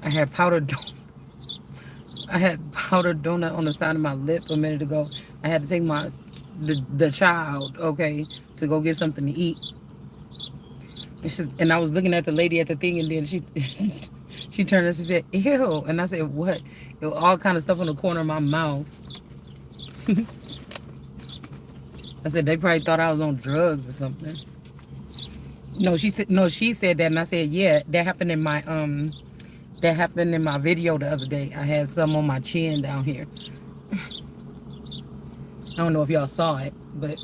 I had powdered I had powdered donut on the side of my lip a minute ago. I had to take the child, okay, to go get something to eat. And I was looking at the lady at the thing, and then she she turned and she said, "Ew," and I said, "What?" It was all kind of stuff on the corner of my mouth. I said they probably thought I was on drugs or something. No, she said that, and I said, "Yeah, that happened in my video the other day. I had some on my chin down here. I don't know if y'all saw it, but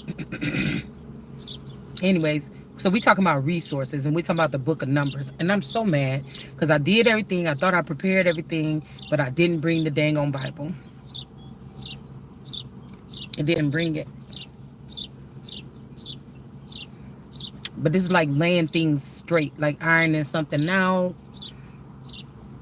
anyways, so we talking about resources and we talking about the book of Numbers, and I'm so mad because I did everything. I thought I prepared everything, but I didn't bring the dang on Bible. I didn't bring it. But this is like laying things straight, like ironing something out,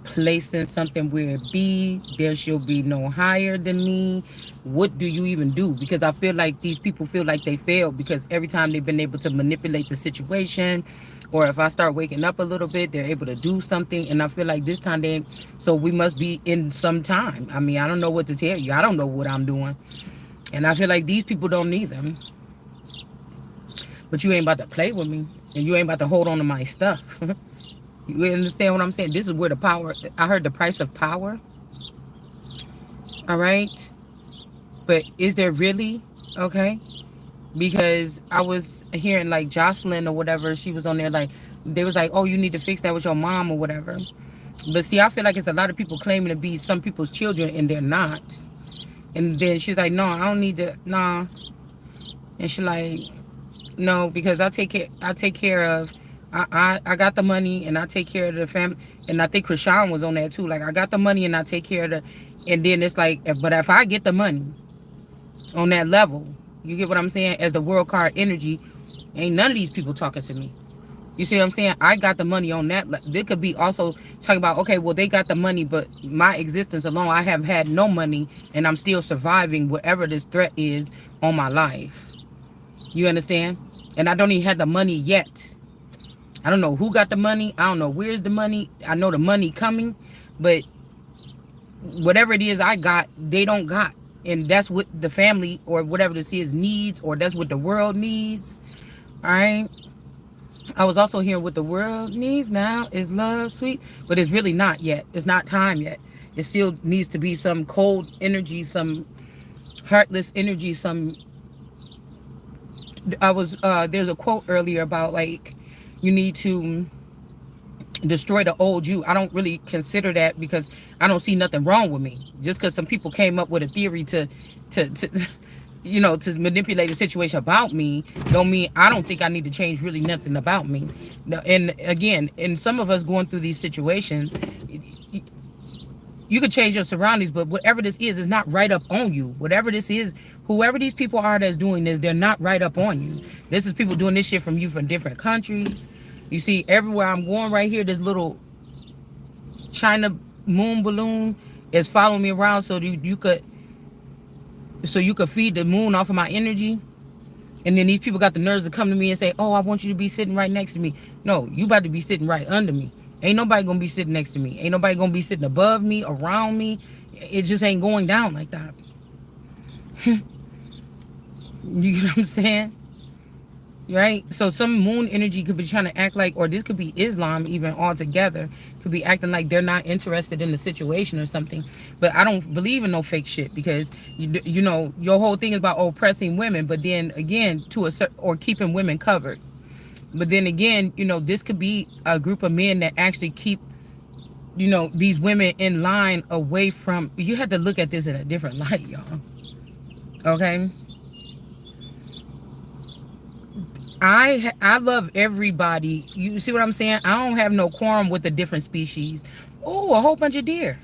placing something where it be. There shall be no higher than me. What do you even do? Because I feel like these people feel like they failed because every time they've been able to manipulate the situation, or if I start waking up a little bit, they're able to do something. And I feel like this time they, so we must be in some time. I mean, I don't know what to tell you. I don't know what I'm doing. And I feel like these people don't either. But you ain't about to play with me. And you ain't about to hold on to my stuff. You understand what I'm saying? This is where the power, I heard the price of power. All right. But is there really? Okay. Because I was hearing like Jocelyn or whatever, she was on there like, they was like, oh, you need to fix that with your mom or whatever. But see, I feel like it's a lot of people claiming to be some people's children and they're not. And then she's like, no, I don't need to, nah. And she like, no, because I take care of, I got the money and I take care of the family. And I think Krishan was on that too. Like I got the money and I take care of the, and then it's like, but if I get the money on that level, you get what I'm saying? As the world card energy, ain't none of these people talking to me. You see what I'm saying? I got the money on that. They could be also talking about, okay, well, they got the money, but my existence alone, I have had no money and I'm still surviving whatever this threat is on my life. You understand? And I don't even have the money yet. I don't know who got the money. I don't know where's the money. I know the money coming, but whatever it is I got, they don't got. And that's what the family or whatever this is needs, or that's what the world needs. All right. I was also hearing what the world needs now is love, sweet, but it's really not yet. It's not time yet. It still needs to be some cold energy, some heartless energy, some. There's a quote earlier about like you need to destroy the old you. I don't really consider that because I don't see nothing wrong with me. Just because some people came up with a theory to to manipulate a situation about me, don't mean I don't think I need to change really nothing about me. And again, in some of us going through these situations, you could change your surroundings, but whatever this is not right up on you. Whatever this is, whoever these people are that's doing this, they're not right up on you. This is people doing this shit from you from different countries. You see, everywhere I'm going right here, this little China moon balloon is following me around so you could feed the moon off of my energy. And then these people got the nerves to come to me and say, oh, I want you to be sitting right next to me. No, you about to be sitting right under me. Ain't nobody gonna be sitting next to me. Ain't nobody gonna be sitting above me, around me. It just ain't going down like that. You get what I'm saying? Right? So some moon energy could be trying to act like, or this could be Islam even altogether, could be acting like they're not interested in the situation or something. But I don't believe in no fake shit because, you know, your whole thing is about oppressing women, but then again, to a certain, or keeping women covered. But then again, you know, this could be a group of men that actually keep, you know, these women in line away from, you have to look at this in a different light, y'all. Okay? I love everybody. You see what I'm saying? I don't have no quorum with the different species. Oh, a whole bunch of deer.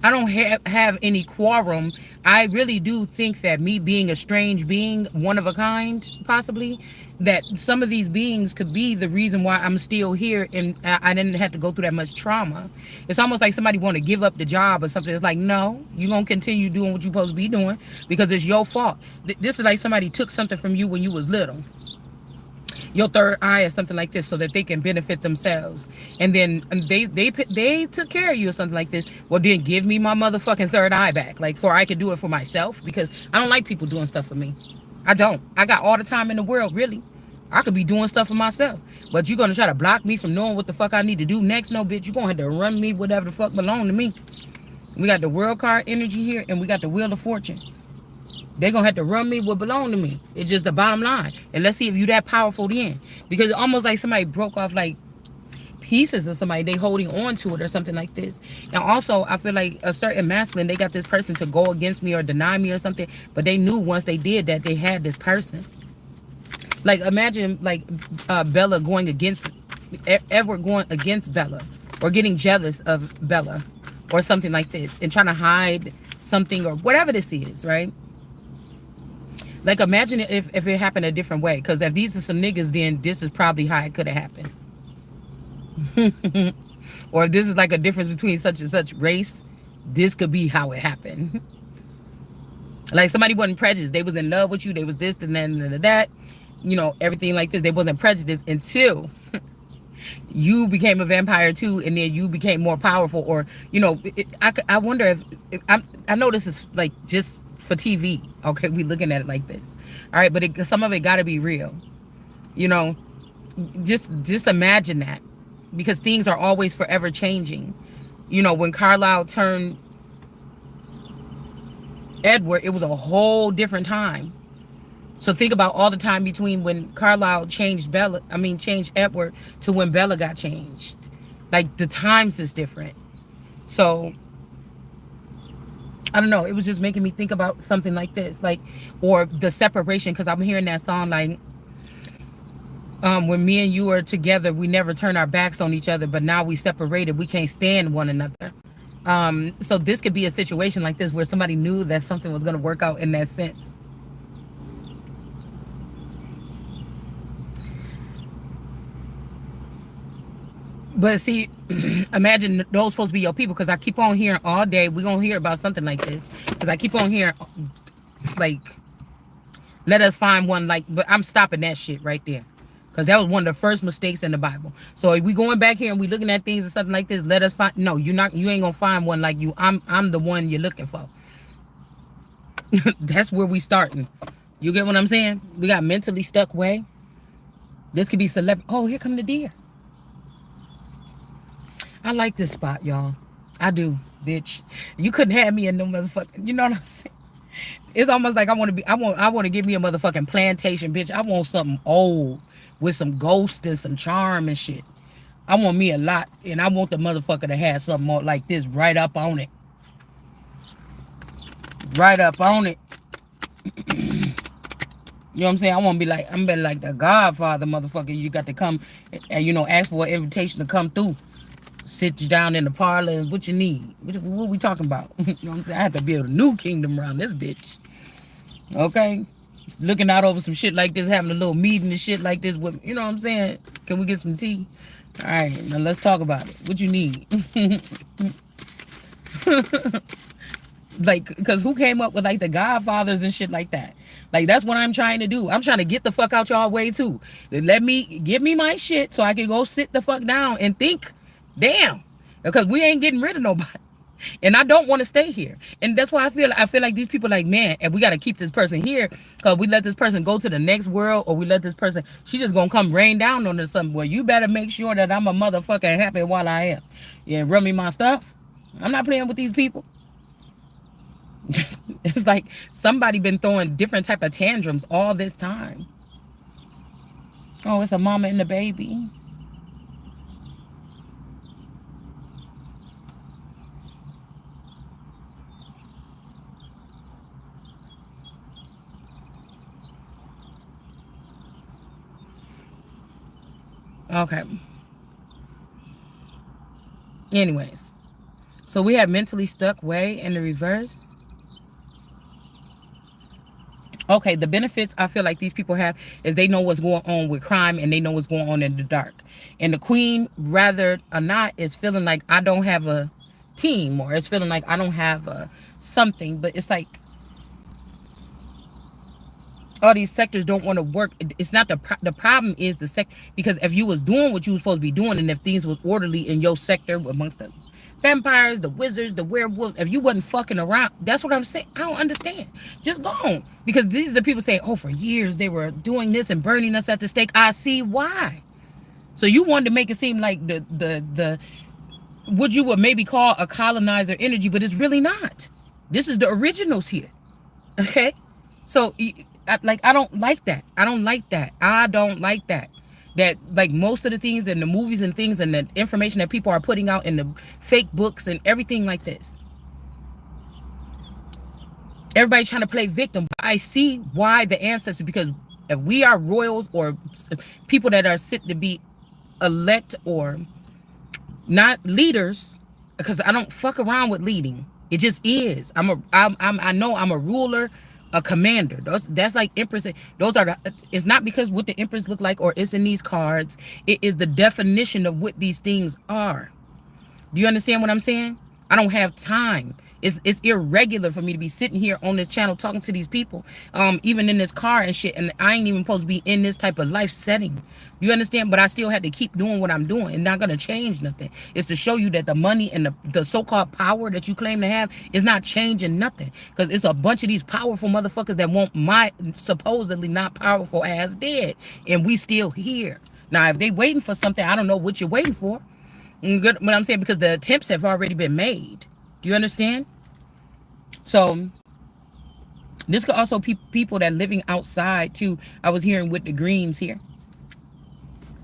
I don't have any quorum. I really do think that me being a strange being, one of a kind, possibly, that some of these beings could be the reason why I'm still here and I didn't have to go through that much trauma. It's almost like somebody want to give up the job or something. It's like, no, you're going to continue doing what you're supposed to be doing because it's your fault. This is like somebody took something from you when you was little. your third eye or something like this so that they can benefit themselves. And then they took care of you or something like this. Well, then give me my motherfucking third eye back, like, for I can do it for myself, because I don't like people doing stuff for me. I don't. I got all the time in the world, really. I could be doing stuff for myself. But you're gonna try to block me from knowing what the fuck I need to do next? No, bitch. You're gonna have to run me whatever the fuck belong to me. We got the world card energy here, and we got the wheel of fortune. They're gonna have to run me what belong to me. It's just the bottom line. And let's see if you that powerful then. Because it's almost like somebody broke off like pieces of somebody, they holding on to it or something like this. And also I feel like a certain masculine, they got this person to go against me or deny me or something, but they knew once they did that, they had this person. Like, imagine like Bella going against Edward, going against Bella, or getting jealous of Bella or something like this, and trying to hide something or whatever this is, right? Like, imagine if it happened a different way. Because if these are some niggas, then this is probably how it could have happened. Or if this is like a difference between such and such race, this could be how it happened. Like, somebody wasn't prejudiced. They was in love with you. They was this and that and that. You know, everything like this. They wasn't prejudiced until you became a vampire too, and then you became more powerful. Or, you know, I wonder if I know this is like just for TV. Okay, we looking at it like this. All right, but some of it got to be real. You know, just imagine that, because things are always forever changing. You know, when Carlisle turned Edward, it was a whole different time. So think about all the time between when Carlisle changed changed Edward to when Bella got changed. Like, the times is different. So I don't know. It was just making me think about something like this, like, or the separation, because I'm hearing that song like, when me and you are together, we never turn our backs on each other, but now we separated, we can't stand one another. So this could be a situation like this where somebody knew that something was going to work out in that sense. But see, imagine those supposed to be your people, because I keep on hearing all day, we're going to hear about something like this. Because I keep on hearing, like, let us find one, like, but I'm stopping that shit right there. Because that was one of the first mistakes in the Bible. So if we going back here and we looking at things and something like this, let us find, no, you ain't going to find one like you. I'm the one you're looking for. That's where we starting. You get what I'm saying? We got mentally stuck way. This could be celebrity. Oh, here come the deer. I like this spot, y'all. I do, bitch. You couldn't have me in no motherfucking, you know what I'm saying? It's almost like I want to give me a motherfucking plantation, bitch. I want something old with some ghost and some charm and shit. I want me a lot, and I want the motherfucker to have something more like this right up on it. Right up on it. You know what I'm saying? I want to be like, I'm better like the Godfather, motherfucker. You got to come and, you know, ask for an invitation to come through. Sit you down in the parlor and what you need. What we talking about? You know what I'm saying? I have to build a new kingdom around this bitch. Okay? Just looking out over some shit like this, having a little meeting and shit like this with, you know what I'm saying? Can we get some tea? All right, now let's talk about it. What you need? Like, because who came up with like the Godfathers and shit like that? Like, that's what I'm trying to do. I'm trying to get the fuck out y'all way too. Give me my shit so I can go sit the fuck down and think. Damn, because we ain't getting rid of nobody, and I don't want to stay here. And that's why I feel like these people like, man, and we got to keep this person here, because we let this person go to the next world, or we let this person, she just gonna come rain down on us something. Well, you better make sure that I'm a motherfucker happy while I am. Yeah, run me my stuff. I'm not playing with these people. It's like somebody been throwing different type of tantrums all this time. Oh, it's a mama and a baby. Okay. Anyways, so we have mentally stuck way in the reverse. Okay, the benefits I feel like these people have is they know what's going on with crime, and they know what's going on in the dark. And the queen, rather or not, is feeling like I don't have a team, or it's feeling like I don't have a something. But it's like, all these sectors don't want to work. It's not the problem is the sect, because if you was doing what you was supposed to be doing, and if things was orderly in your sector amongst the vampires, the wizards, the werewolves, if you wasn't fucking around, that's what I'm saying. I don't understand. Just go on, because these are the people saying, oh, for years they were doing this and burning us at the stake. I see why. So you wanted to make it seem like the what you would maybe call a colonizer energy, but it's really not. This is the originals here. Okay, so like I don't like that. I don't like that. I don't like that. That like most of the things in the movies and things and the information that people are putting out in the fake books and everything like this. Everybody trying to play victim. I see why the ancestors, because if we are royals or people that are sit to be elect or not leaders, because I don't fuck around with leading. It just is. I know I'm a ruler, a commander. That's like Empress. Those are the, it's not because what the Empress look like or it's in these cards. It is the definition of what these things are. Do you understand what I'm saying? I don't have time. It's irregular for me to be sitting here on this channel talking to these people, even in this car and shit, and I ain't even supposed to be in this type of life setting. You understand? But I still had to keep doing what I'm doing, and not gonna change nothing. It's to show you that the money and the so-called power that you claim to have is not changing nothing, because it's a bunch of these powerful motherfuckers that want my supposedly not powerful ass dead, and we still here. Now, if they waiting for something, I don't know what you're waiting for. Good, what I'm saying, because the attempts have already been made. Do you understand? So this could also be people that living outside too. I was hearing with the greens here.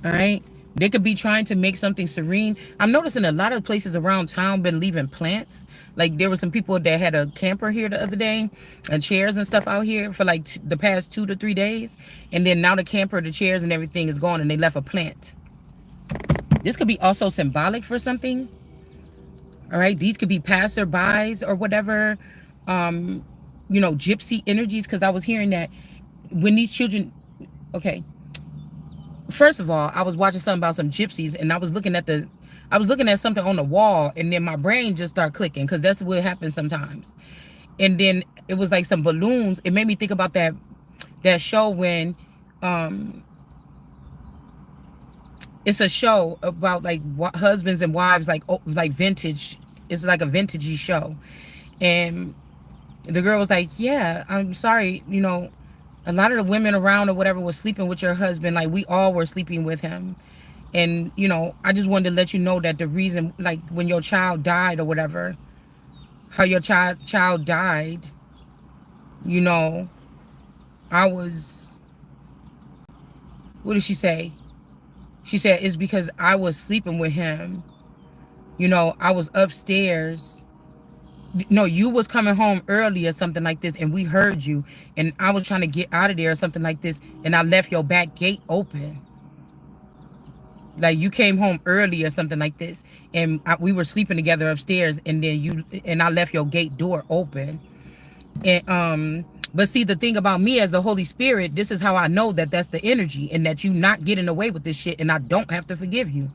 All right, they could be trying to make something serene. I'm noticing a lot of places around town been leaving plants. Like there were some people that had a camper here the other day and chairs and stuff out here for like the past 2 to 3 days, and then now the camper, the chairs and everything is gone, and they left a plant. This could be also symbolic for something. All right, these could be passerbys or whatever, you know, gypsy energies, because I was hearing that when these children, okay, first of all, I was watching something about some gypsies, and I was looking at something on the wall, and then my brain just started clicking, because that's what happens sometimes. And then it was like some balloons. It made me think about that show when it's a show about like husbands and wives, like vintage. It's like a vintagey show, and the girl was like, yeah, I'm sorry, you know, a lot of the women around or whatever was sleeping with your husband, like we all were sleeping with him. And you know, I just wanted to let you know that the reason, like when your child died or whatever, how your child died, you know, I was, what did she say? She said, it's because I was sleeping with him. You know, I was upstairs. No, you was coming home early or something like this, and we heard you. And I was trying to get out of there or something like this, and I left your back gate open. Like you came home early or something like this, and we were sleeping together upstairs, and then I left your gate door open. And but see, the thing about me as the Holy Spirit, this is how I know that that's the energy, and that you not getting away with this shit, and I don't have to forgive you.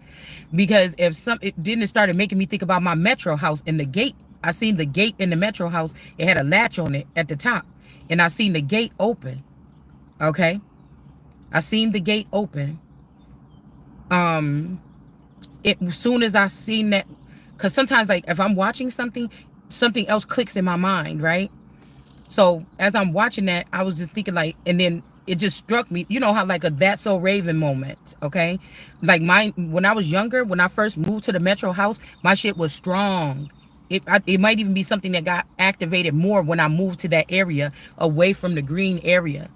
Because if it started making me think about my metro house and the gate. I seen the gate in the metro house. It had a latch on it at the top, and I seen the gate open. Okay, I seen the gate open. As soon as I seen that, because sometimes like if I'm watching something else clicks in my mind, right? So as I'm watching that, I was just thinking like, and then it just struck me, you know how like a That's So Raven moment, okay? Like when I was younger, when I first moved to the metro house, my shit was strong. It might even be something that got activated more when I moved to that area, away from the green area.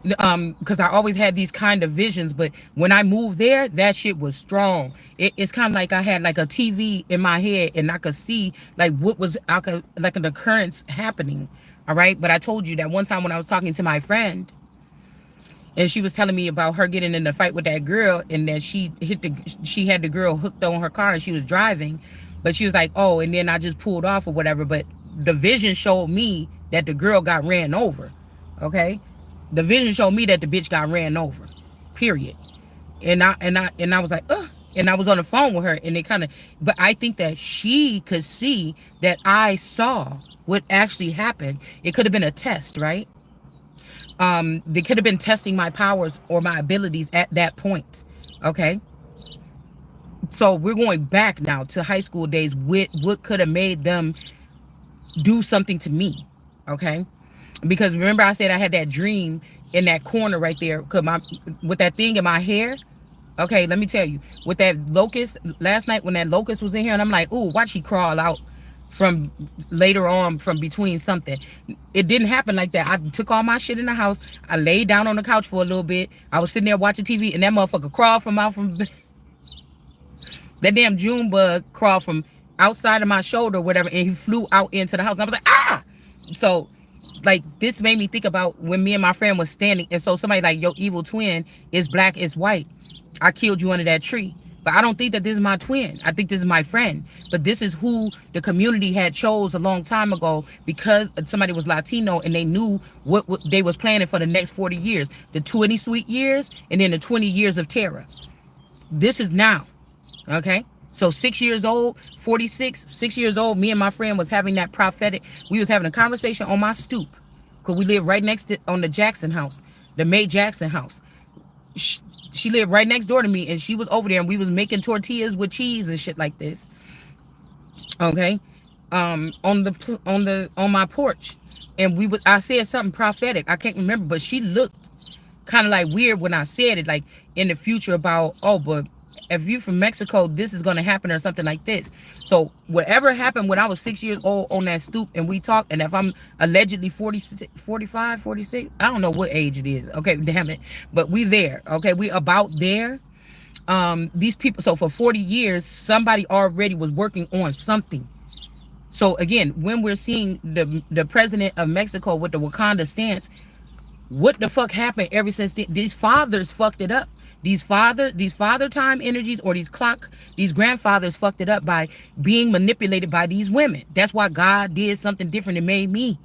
Because I always had these kind of visions, but when I moved there, that shit was strong. It's kind of like I had like a TV in my head, and I could see like what was like an occurrence happening. All right, but I told you that one time when I was talking to my friend, and she was telling me about her getting in a fight with that girl, and that she had the girl hooked on her car, and she was driving, but she was like, oh, and then I just pulled off or whatever. But the vision showed me that the girl got ran over. Okay. The vision showed me that the bitch got ran over, period. And I was like, ugh. And I was on the phone with her, and it kind of, but I think that she could see that I saw what actually happened. It could have been a test, right? They could have been testing my powers or my abilities at that point. Okay. So we're going back now to high school days with what could have made them do something to me. Okay. Because remember I said I had that dream in that corner right there, cause my with that thing in my hair. Okay, let me tell you, with that locust last night when that locust was in here, and I'm like, ooh, watch she crawl out from later on from between something. It didn't happen like that. I took all my shit in the house. I laid down on the couch for a little bit. I was sitting there watching TV, and that motherfucker crawled from out from that damn June bug crawled from outside of my shoulder, or whatever, and he flew out into the house. And I was like, ah! So, like, this made me think about when me and my friend was standing, and so somebody like, your evil twin is black, is white. I killed you under that tree. But I don't think that this is my twin. I think this is my friend. But this is who the community had chose a long time ago because somebody was Latino and they knew what they was planning for the next 40 years. The 20 sweet years and then the 20 years of terror. This is now. Okay. So 6 years old, 46, 6 years old, me and my friend was having that prophetic. We was having a conversation on my stoop because we live right next to on the Jackson house, the May Jackson house. She lived right next door to me and she was over there and we was making tortillas with cheese and shit like this. Okay. On my porch. And I said something prophetic. I can't remember, but she looked kind of like weird when I said it, like in the future about, oh, but if you from Mexico, this is going to happen or something like this. So whatever happened when I was 6 years old on that stoop and we talked, and if I'm allegedly 46, 45, 46, I don't know what age it is. Okay, damn it. But we there. Okay, we about there. These people, so for 40 years, somebody already was working on something. So again, when we're seeing the president of Mexico with the Wakanda stance, what the fuck happened ever since these fathers fucked it up? These father time energies or these grandfathers fucked it up by being manipulated by these women. That's why God did something different and made me.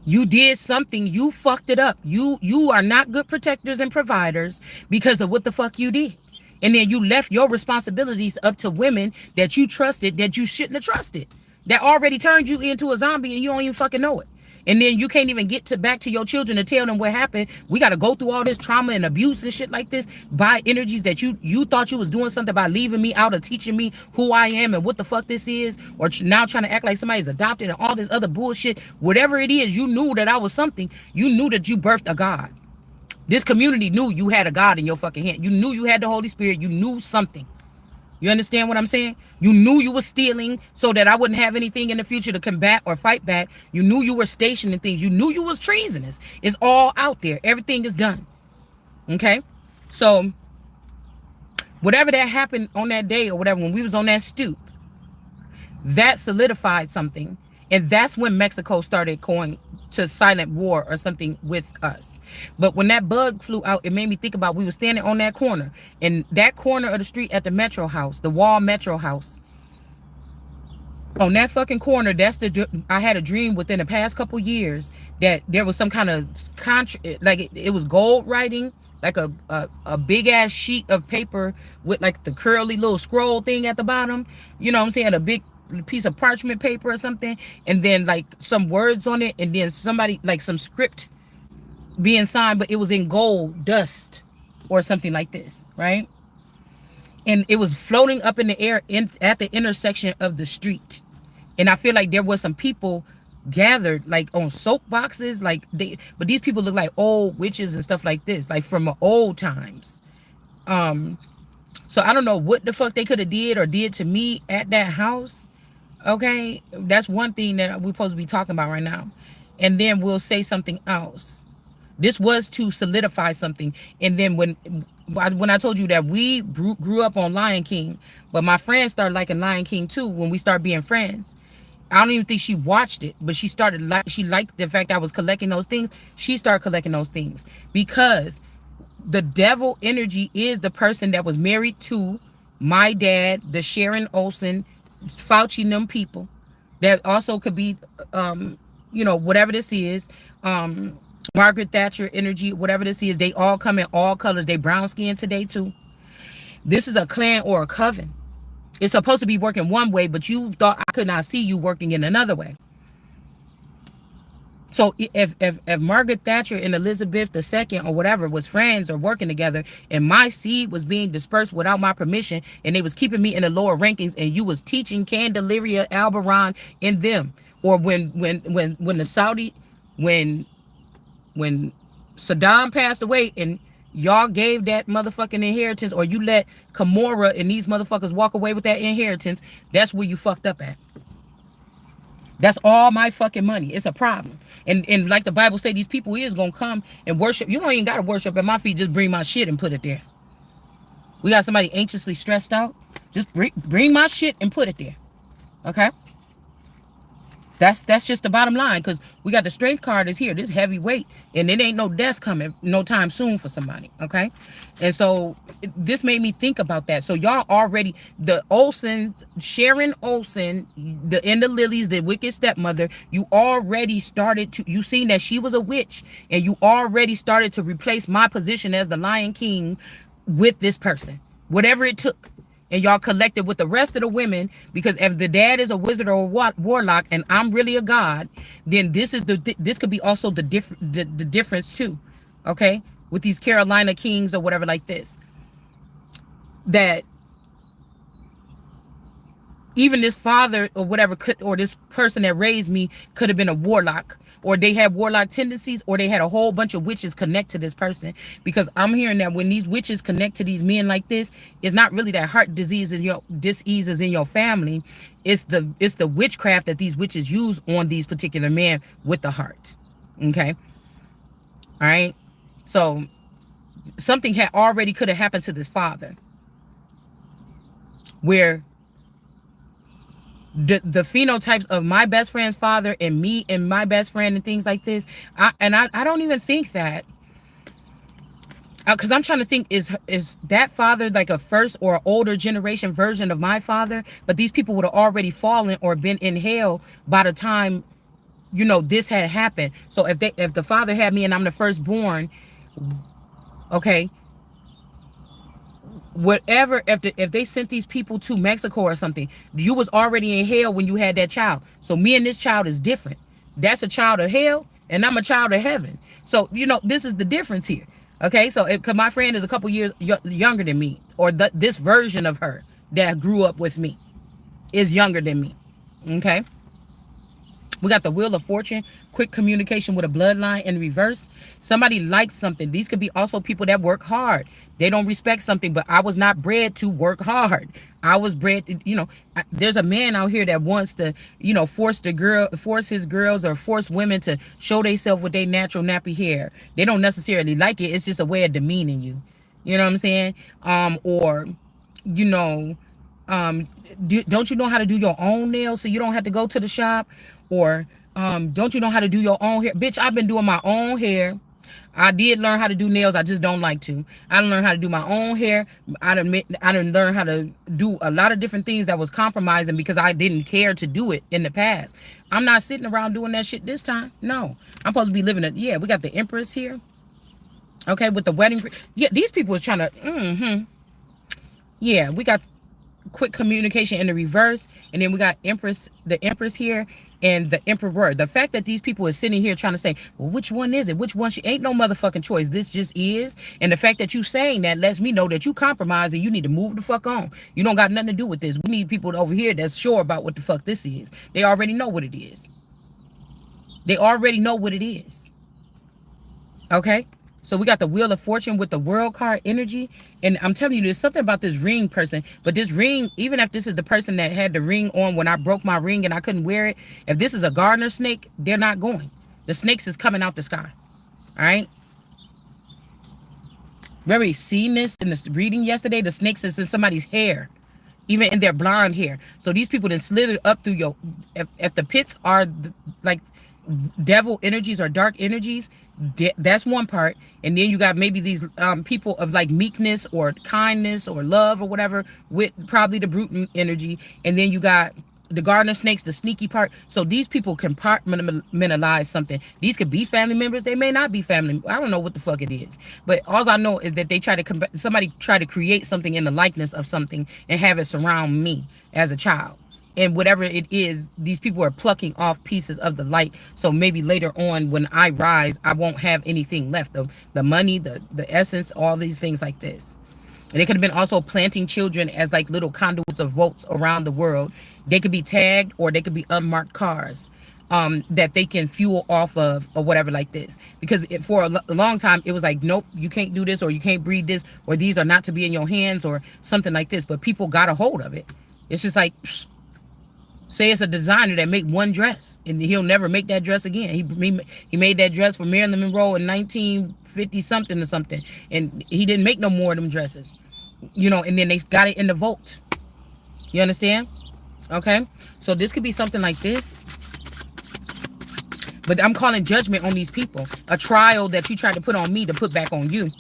You did something, you fucked it up. You are not good protectors and providers because of what the fuck you did. And then you left your responsibilities up to women that you trusted that you shouldn't have trusted. That already turned you into a zombie and you don't even fucking know it. And then you can't even get back to your children to tell them what happened. We got to go through all this trauma and abuse and shit like this by energies that you thought you was doing something by leaving me out of teaching me who I am and what the fuck this is, or now trying to act like somebody's adopted and all this other bullshit. Whatever it is, you knew that I was something. You knew that you birthed a God. This community knew you had a God in your fucking hand. You knew you had the Holy Spirit. You knew something. You understand what I'm saying? You knew you were stealing so that I wouldn't have anything in the future to combat or fight back. You knew you were stationing things. You knew you was treasonous. It's all out there. Everything is done. Okay? So, whatever that happened on that day or whatever, when we was on that stoop, that solidified something. And that's when Mexico started going to silent war or something with us. But when that bug flew out, it made me think about, we were standing on that corner. And that corner of the street at the Metro House, the Wall Metro House. On that fucking corner, I had a dream within the past couple years that there was some kind of like it was gold writing, like a big ass sheet of paper with like the curly little scroll thing at the bottom. You know what I'm saying? A big piece of parchment paper or something, and then like some words on it, and then somebody like some script being signed, but it was in gold dust or something like this, right? And it was floating up in the air at the intersection of the street. And I feel like there was some people gathered like on soapboxes, but these people look like old witches and stuff like this, like from old times. So I don't know what the fuck they could have did or did to me at that house. Okay, that's one thing that we're supposed to be talking about right now. And then we'll say something else. This was to solidify something. And then when I told you that we grew up on Lion King, but my friend started liking Lion King too when we started being friends. I don't even think she watched it, but she liked the fact I was collecting those things. She started collecting those things because the devil energy is the person that was married to my dad, the Sharon Olsen, Fauci and them people. That also could be, whatever this is, Margaret Thatcher energy, whatever this is, they all come in all colors. They brown skin today too. This is a clan or a coven. It's supposed to be working one way, but you thought I could not see you working in another way. So if Margaret Thatcher and Elizabeth II or whatever was friends or working together, and my seed was being dispersed without my permission, and they was keeping me in the lower rankings, and you was teaching Candelaria Albaron in them, or when the Saudi, when when Saddam passed away and y'all gave that motherfucking inheritance, or you let Kamora and these motherfuckers walk away with that inheritance, that's where you fucked up at. That's all my fucking money. It's a problem. And like the Bible say, these people is gonna come and worship. You don't even gotta worship at my feet. Just bring my shit and put it there. We got somebody anxiously stressed out. Just bring my shit and put it there. Okay? That's just the bottom line, because we got the strength card is here. This heavy weight, and it ain't no death coming no time soon for somebody. Okay, and so this made me think about that. So y'all already, the Olsens, Sharon Olsen, and the Lilies, the wicked stepmother, you already started to, you seen that she was a witch, and you already started to replace my position as the Lion King with this person, whatever it took. And y'all collected with the rest of the women, because if the dad is a wizard or a warlock and I'm really a god, then this could be also the difference too. Okay, with these Carolina Kings or whatever like this, that even this father or whatever could, or this person that raised me could have been a warlock, or they had warlock tendencies, or they had a whole bunch of witches connect to this person. Because I'm hearing that when these witches connect to these men like this, it's not really that heart disease in your diseases in your family. It's the witchcraft that these witches use on these particular men with the heart. Okay. All right. So something had already could have happened to this father, where the phenotypes of my best friend's father and me and my best friend and things like this, I don't even think that, because I'm trying to think, is that father like a first or older generation version of my father? But these people would have already fallen or been in hell by the time, you know, this had happened. So if the father had me and I'm the firstborn, okay, whatever, if they sent these people to Mexico or something, you was already in hell when you had that child. So me and this child is different. That's a child of hell and I'm a child of heaven. So, you know, this is the difference here. Okay, so cause my friend is a couple years younger than me, or this version of her that grew up with me is younger than me. Okay, we got the Wheel of Fortune, quick communication with a bloodline in reverse. Somebody likes something. These could be also people that work hard. They don't respect something, but I was not bred to work hard. I was bred to, you know, there's a man out here that wants to, you know, force his girls or force women to show themselves with their natural nappy hair. They don't necessarily like it. It's just a way of demeaning you. You know what I'm saying? Or, you know, don't you know how to do your own nails so you don't have to go to the shop? Or don't you know how to do your own hair? Bitch, I've been doing my own hair. I did learn how to do nails. I just don't like to. I done learned how to do my own hair. I done learned how to do a lot of different things that was compromising because I didn't care to do it in the past. I'm not sitting around doing that shit this time. No. I'm supposed to be living it. Yeah, we got the Empress here. Okay, with the wedding. Yeah, these people is trying to. Yeah, we got quick communication in the reverse, and then we got the Empress here, and the Emperor. The fact that these people are sitting here trying to say, well, which one is it? Which one? She ain't no motherfucking choice. This just is. And the fact that you saying that lets me know that you compromise and you need to move the fuck on. You don't got nothing to do with this. We need people over here that's sure about what the fuck this is. They already know what it is. They already know what it is. Okay? So we got the Wheel of Fortune with the World card energy. And I'm telling you, there's something about this ring person. But this ring, even if this is the person that had the ring on when I broke my ring and I couldn't wear it, if this is a gardener snake, they're not going. The snakes is coming out the sky. All right? Very seen this in the reading yesterday. The snakes is in somebody's hair, even in their blonde hair. So these people then slithered up through your, if the pits are like devil energies or dark energies, that's one part. And then you got maybe these people of like meekness or kindness or love or whatever with probably the brute energy. And then you got the gardener snakes, the sneaky part. So these people compartmentalize something. These could be family members. They may not be family. I don't know what the fuck it is. But all I know is that they try to somebody try to create something in the likeness of something and have it surround me as a child. And whatever it is, these people are plucking off pieces of the light. So maybe later on when I rise, I won't have anything left. The money, the essence, all these things like this. And they could have been also planting children as like little conduits of votes around the world. They could be tagged or they could be unmarked cars that they can fuel off of or whatever like this. Because for a long time, it was like, nope, you can't do this or you can't breed this or these are not to be in your hands or something like this. But people got a hold of it. It's just like, psh, say it's a designer that make one dress and he'll never make that dress again. He made that dress for Marilyn Monroe in 1950 something or something. And he didn't make no more of them dresses. You know, and then they got it in the vote. You understand? Okay. So this could be something like this. But I'm calling judgment on these people. A trial that you tried to put on me to put back on you.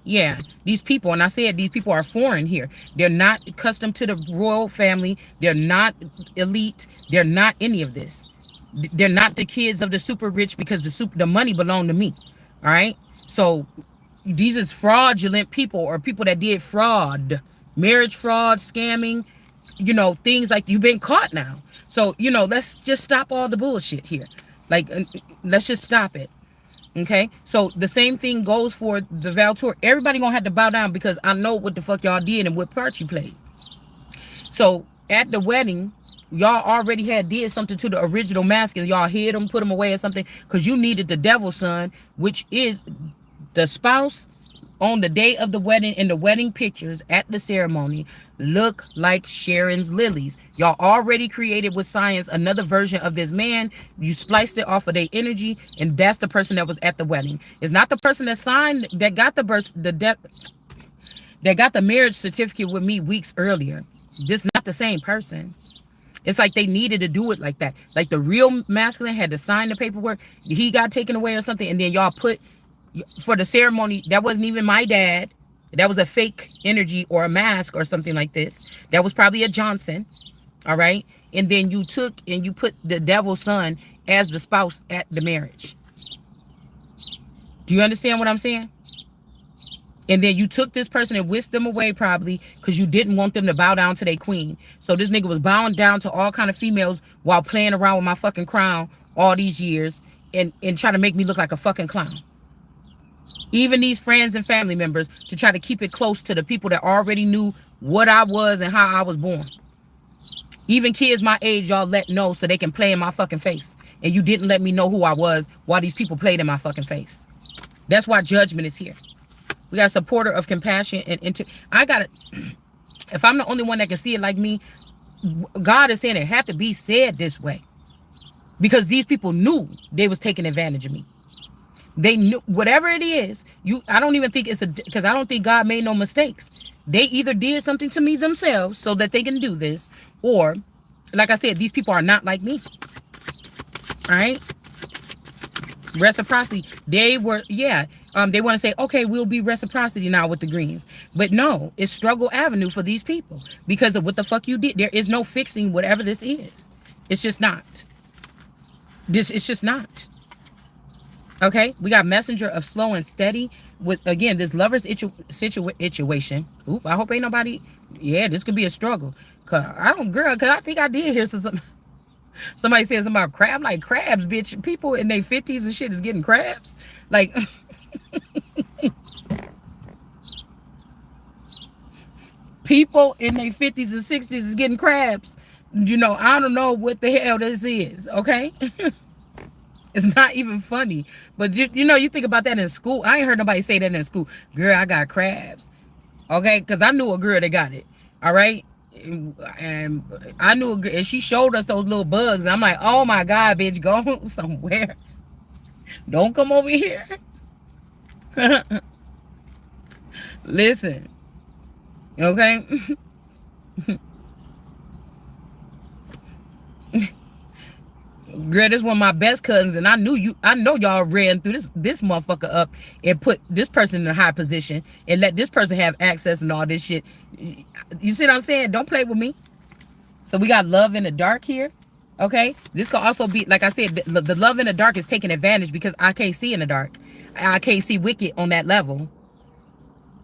Yeah, these people, and I said these people are foreign here. They're not accustomed to the royal family. They're not elite. They're not any of this. They're not the kids of the super rich because the money belonged to me. All right? So these is fraudulent people or people that did fraud, marriage fraud, scamming, you know, things like you've been caught now. So, you know, let's just stop all the bullshit here. Like, let's just stop it. Okay, so the same thing goes for the Val tour. Everybody gonna have to bow down because I know what the fuck y'all did and what part you played. So at the wedding, y'all already did something to the original masculine. Y'all hid them, put them away or something because you needed the devil's son, which is the spouse on the day of the wedding. In the wedding pictures at the ceremony look like Sharon's lilies. Y'all already created with science another version of this man. You spliced it off of their energy, and that's the person that was at the wedding. It's not the person that signed, that got that got the marriage certificate with me weeks earlier. This not the same person. It's like they needed to do it like that. Like the real masculine had to sign the paperwork. He got taken away or something, and then y'all put for the ceremony, that wasn't even my dad. That was a fake energy or a mask or something like this. That was probably a Johnson. All right. And then you took and you put the devil's son as the spouse at the marriage. Do you understand what I'm saying? And then you took this person and whisked them away probably because you didn't want them to bow down to their queen. So this nigga was bowing down to all kind of females while playing around with my fucking crown all these years and trying to make me look like a fucking clown. Even these friends and family members to try to keep it close to the people that already knew what I was and how I was born. Even kids my age, y'all let know so they can play in my fucking face. And you didn't let me know who I was while these people played in my fucking face. That's why judgment is here. We got a supporter of compassion and I got it. If I'm the only one that can see it like me, God is saying it had to be said this way. Because these people knew they was taking advantage of me. They knew whatever it is. I don't even think because I don't think God made no mistakes. They either did something to me themselves so that they can do this, or like I said, these people are not like me. All right. Reciprocity. They were, yeah. They want to say, okay, we'll be reciprocity now with the greens. But no, it's struggle avenue for these people because of what the fuck you did. There is no fixing whatever this is. It's just not. It's just not. Okay, we got messenger of slow and steady with, again, this lover's situation. Oop, I hope ain't nobody. Yeah, this could be a struggle. Cause I think I did hear somebody said something about crab. Like crabs, bitch. People in their 50s and shit is getting crabs. Like, people in their 50s and 60s is getting crabs. You know, I don't know what the hell this is. Okay. It's not even funny. But you know, you think about that in school. I ain't heard nobody say that in school. Girl, I got crabs. Okay? Because I knew a girl that got it. All right? And I knew a girl, and she showed us those little bugs. I'm like, oh my God, bitch, go somewhere. Don't come over here. Listen. Okay? Girl, this one of my best cousins, and I know y'all ran through this motherfucker up and put this person in a high position and let this person have access and all this shit. You see what I'm saying? Don't play with me. So we got love in the dark here. Okay, this could also be, like I said, the love in the dark is taking advantage because I can't see in the dark. I can't see wicked on that level.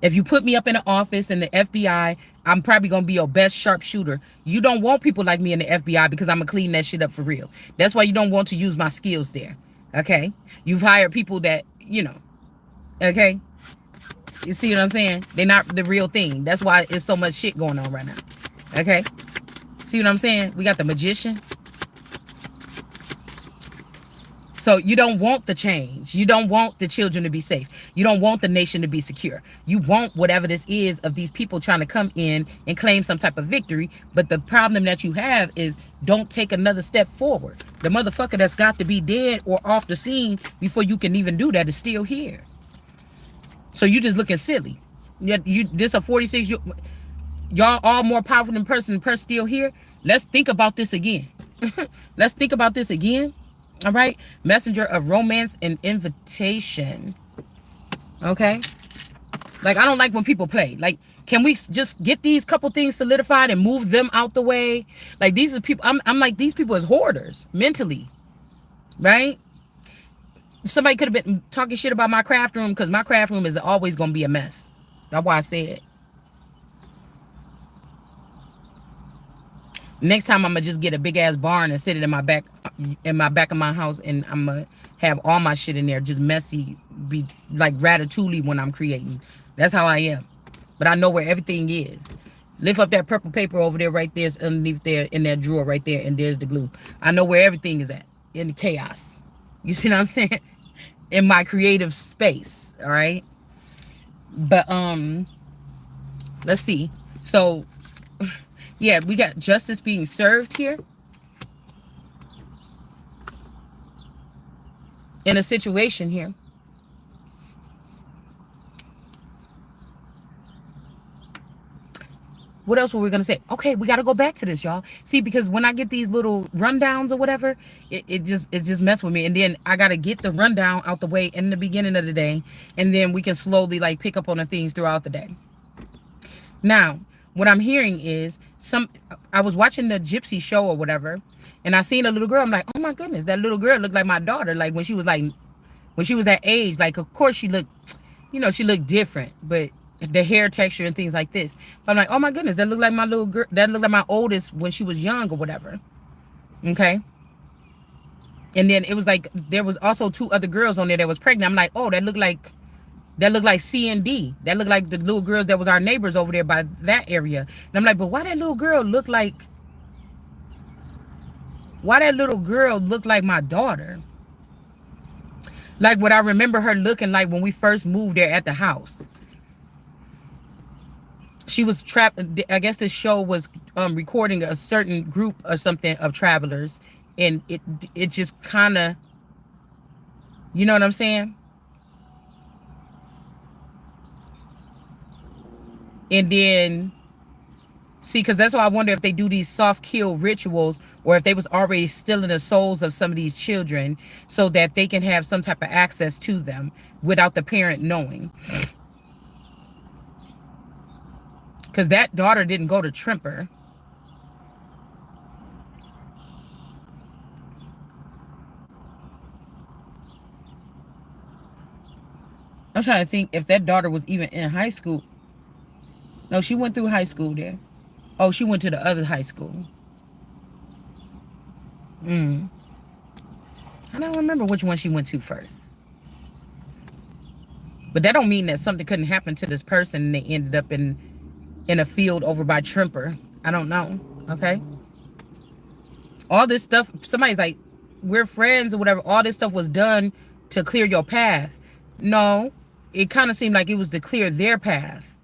If you put me up in the office in the FBI, I'm probably going to be your best sharpshooter. You don't want people like me in the FBI because I'm going to clean that shit up for real. That's why you don't want to use my skills there. Okay? You've hired people that, okay? You see what I'm saying? They're not the real thing. That's why it's so much shit going on right now. Okay? See what I'm saying? We got the magician. So you don't want the change. You don't want the children to be safe. You don't want the nation to be secure. You want whatever this is of these people trying to come in and claim some type of victory. But the problem that you have is don't take another step forward. The motherfucker that's got to be dead or off the scene before you can even do that is still here. So you just looking silly. This a 46. Y'all all more powerful than person. The person still here. Let's think about this again. Let's think about this again. All right. Messenger of romance and invitation. Okay. Like, I don't like when people play. Like, can we just get these couple things solidified and move them out the way? Like, these are people. I'm like, these people as hoarders mentally. Right. Somebody could have been talking shit about my craft room because my craft room is always going to be a mess. That's why I said. Next time I'm gonna just get a big ass barn and sit it in my back of my house, and I'm gonna have all my shit in there, just messy, be like Ratatouille when I'm creating. That's how I am. But I know where everything is. Lift up that purple paper over there, right there's underneath there in that drawer right there, and there's the glue. I know where everything is at in the chaos. You see what I'm saying? In my creative space. All right. But let's see. So. Yeah, we got justice being served here. In a situation here. What else were we going to say? Okay, we got to go back to this, y'all. See, because when I get these little rundowns or whatever, it just mess with me. And then I got to get the rundown out the way in the beginning of the day. And then we can slowly like pick up on the things throughout the day. Now, what I'm hearing is I was watching the Gypsy show or whatever, and I seen a little girl. I'm like, oh my goodness, that little girl looked like my daughter. Like when she was that age, like of course she looked, she looked different, but the hair texture and things like this. But I'm like, oh my goodness, that looked like my little girl. That looked like my oldest when she was young or whatever. Okay. And then it was like there was also 2 other girls on there that was pregnant. I'm like, oh, that looked like C and D. That looked like the little girls that was our neighbors over there by that area. And I'm like, but why that little girl look like my daughter? Like what I remember her looking like when we first moved there at the house. She was trapped. I guess this show was recording a certain group or something of travelers. And it just kind of, you know what I'm saying? And then, see, because that's why I wonder if they do these soft kill rituals or if they was already stealing the souls of some of these children so that they can have some type of access to them without the parent knowing. Because that daughter didn't go to Trimper. I'm trying to think if that daughter was even in high school. No, she went through high school there. Oh, she went to the other high school. I don't remember which one she went to first. But that don't mean that something couldn't happen to this person and they ended up in a field over by Trimper. I don't know. Okay. All this stuff, somebody's like, we're friends or whatever. All this stuff was done to clear your path. No, it kind of seemed like it was to clear their path.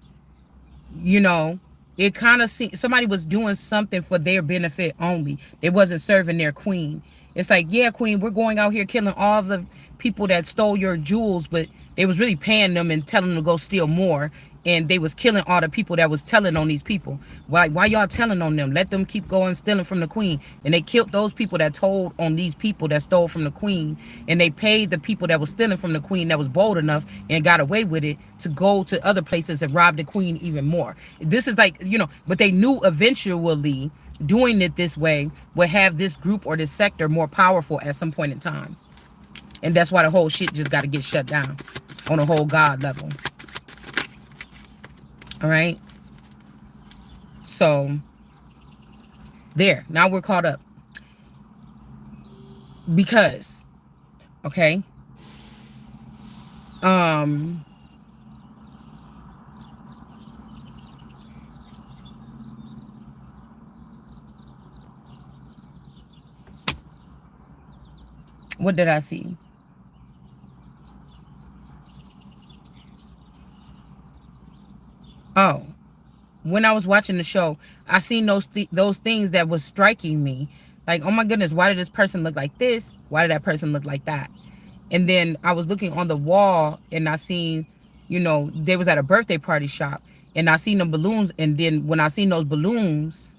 It kind of seemed somebody was doing something for their benefit only. They wasn't serving their queen. It's like, yeah, queen, we're going out here killing all the people that stole your jewels, but they was really paying them and telling them to go steal more. And they was killing all the people that was telling on these people. Why y'all telling on them? Let them keep going stealing from the queen. And they killed those people that told on these people that stole from the queen. And they paid the people that was stealing from the queen that was bold enough and got away with it to go to other places and rob the queen even more. This is like, but they knew eventually doing it this way would have this group or this sector more powerful at some point in time. And that's why the whole shit just got to get shut down on a whole God level. All right. So there. Now we're caught up. Because, okay. Um what did I see? Oh, when I was watching the show, I seen those things that was striking me. Like, oh my goodness, why did this person look like this? Why did that person look like that? And then I was looking on the wall and I seen, they was at a birthday party shop and I seen the balloons. And then when I seen those balloons,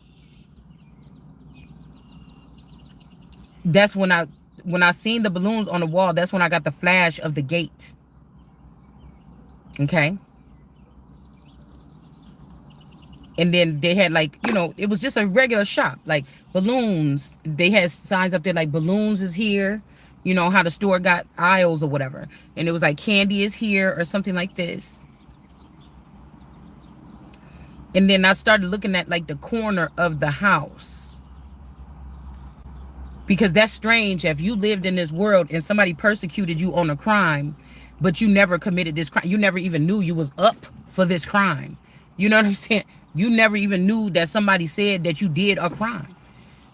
that's when I seen the balloons on the wall, that's when I got the flash of the gate. Okay. And then they had like, it was just a regular shop, like balloons. They had signs up there like balloons is here, how the store got aisles or whatever. And it was like candy is here or something like this. And then I started looking at like the corner of the house. Because that's strange if you lived in this world and somebody persecuted you on a crime, but you never committed this crime. You never even knew you was up for this crime. You know what I'm saying? You never even knew that somebody said that you did a crime.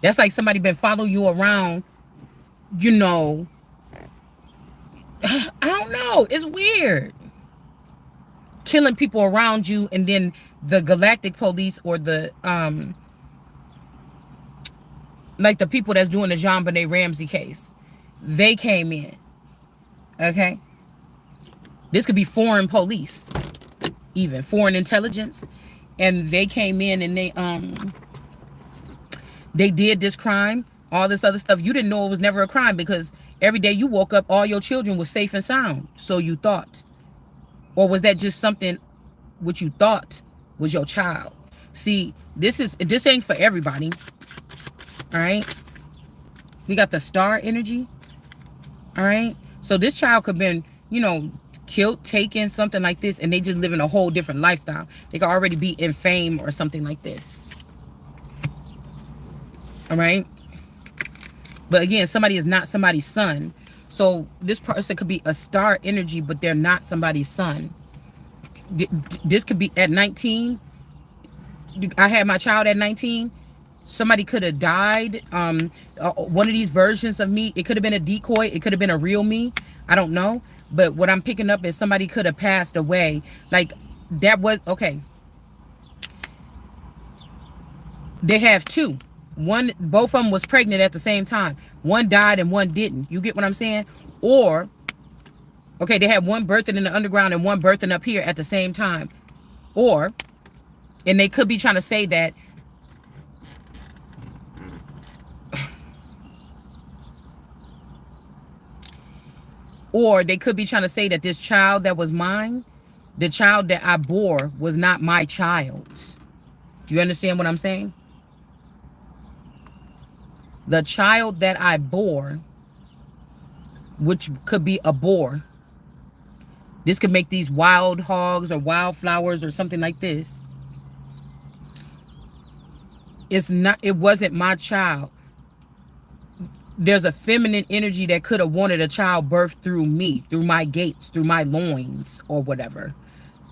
That's like somebody been following you around, I don't know. It's weird. Killing people around you, and then the galactic police or the like the people that's doing the JonBenet Ramsey case, they came in. Okay? This could be foreign police, even foreign intelligence. And they came in and they did this crime, all this other stuff. You didn't know it was never a crime because every day you woke up, all your children were safe and sound. So you thought. Or was that just something which you thought was your child? See, this ain't for everybody. All right. We got the star energy. All right. So this child could have been, killed, taken, something like this, and they just live in a whole different lifestyle. They could already be in fame or something like this. All right. But again, somebody is not somebody's son. So this person could be a star energy, but they're not somebody's son. This could be at 19. I had my child at 19. Somebody could have died. One of these versions of me, it could have been a decoy. It could have been a real me. I don't know. But what I'm picking up is somebody could have passed away. Like, that was, okay. They have two. Both of them was pregnant at the same time. One died and one didn't. You get what I'm saying? Or, okay, they had one birthing in the underground and one birthing up here at the same time. Or, and they could be trying to say that, or they could be trying to say that this child that was mine, the child that I bore, was not my child. Do you understand what I'm saying? The child that I bore, which could be a boar. This could make these wild hogs or wildflowers or something like this. It wasn't my child. There's a feminine energy that could have wanted a child birthed through me, through my gates, through my loins or whatever.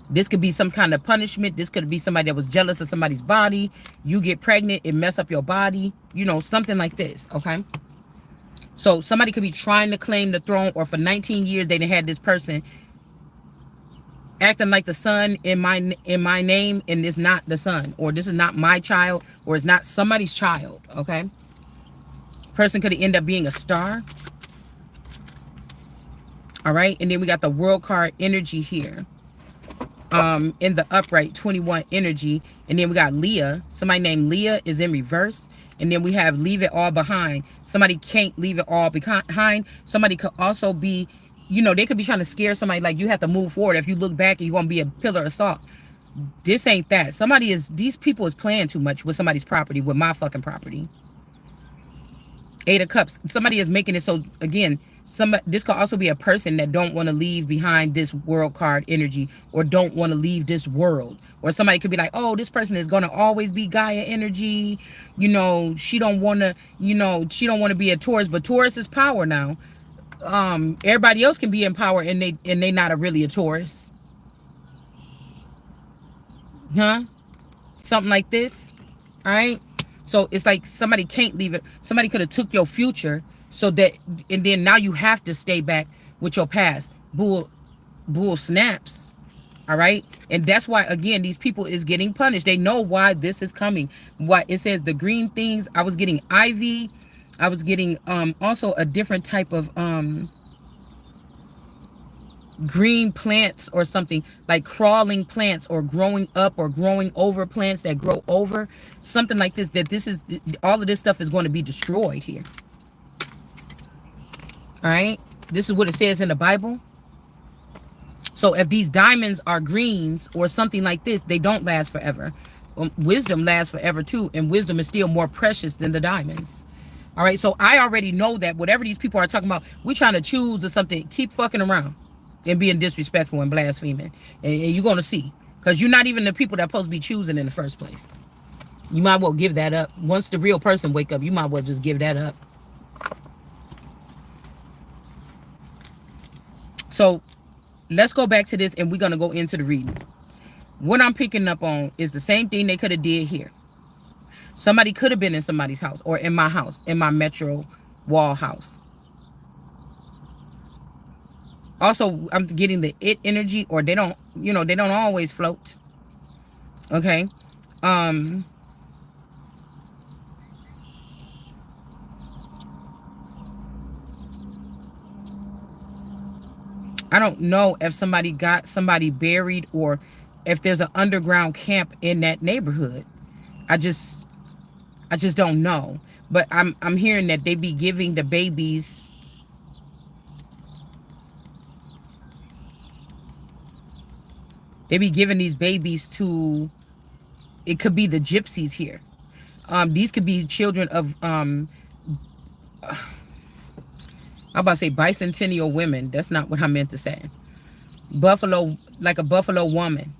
This could be some kind of punishment. This could be somebody that was jealous of somebody's body. You get pregnant, it mess up your body. Something like this, okay? So somebody could be trying to claim the throne, or for 19 years they done had this person acting like the son in my name, and it's not the son, or this is not my child, or it's not somebody's child, okay? Person could end up being a star. All right, and then we got the world card energy here. In the upright 21 energy, and then we got Leah. Somebody named Leah is in reverse, and then we have leave it all behind. Somebody can't leave it all behind. Somebody could also be, they could be trying to scare somebody, like you have to move forward. If you look back, you're gonna be a pillar of salt. This ain't that. These people is playing too much with somebody's property, with my fucking property. 8 of Cups. Somebody is making it so, again, This could also be a person that don't want to leave behind this world card energy, or don't want to leave this world. Or somebody could be like, oh, this person is going to always be Gaia energy. You know, she don't want to, she don't want to be a Taurus, but Taurus is power now. Everybody else can be in power, and they not a really a Taurus. Huh? Something like this. All right. So it's like somebody can't leave it. Somebody could have took your future, so that, and then now you have to stay back with your past. Bull snaps. All right. And that's why, again, these people is getting punished. They know why this is coming. Why it says the green things. I was getting ivy. I was getting also a different type of green plants, or something like crawling plants, or growing up, or growing over plants that grow over, something like this. That this is, all of this stuff is going to be destroyed here. All right. This is what it says in the Bible. So if these diamonds are greens or something like this, they don't last forever. Wisdom lasts forever too, and wisdom is still more precious than the diamonds. All right. So I already know that whatever these people are talking about, we're trying to choose or something. Keep fucking around and being disrespectful and blaspheming, and you're going to see, because you're not even the people that are supposed to be choosing in the first place. You might well give that up. Once the real person wake up, you might well just give that up. So let's go back to this, and we're going to go into the reading. What I'm picking up on is the same thing they could have did here. Somebody could have been in somebody's house, or in my house, in my metro wall house. Also, I'm getting the it energy, or they don't, they don't always float. Okay. I don't know if somebody got somebody buried, or if there's an underground camp in that neighborhood. I just don't know. But I'm hearing that they be giving the babies, they be giving these babies to, it could be the gypsies here. These could be children of I'm about to say bicentennial women. That's not what I meant to say. Buffalo, like a buffalo woman.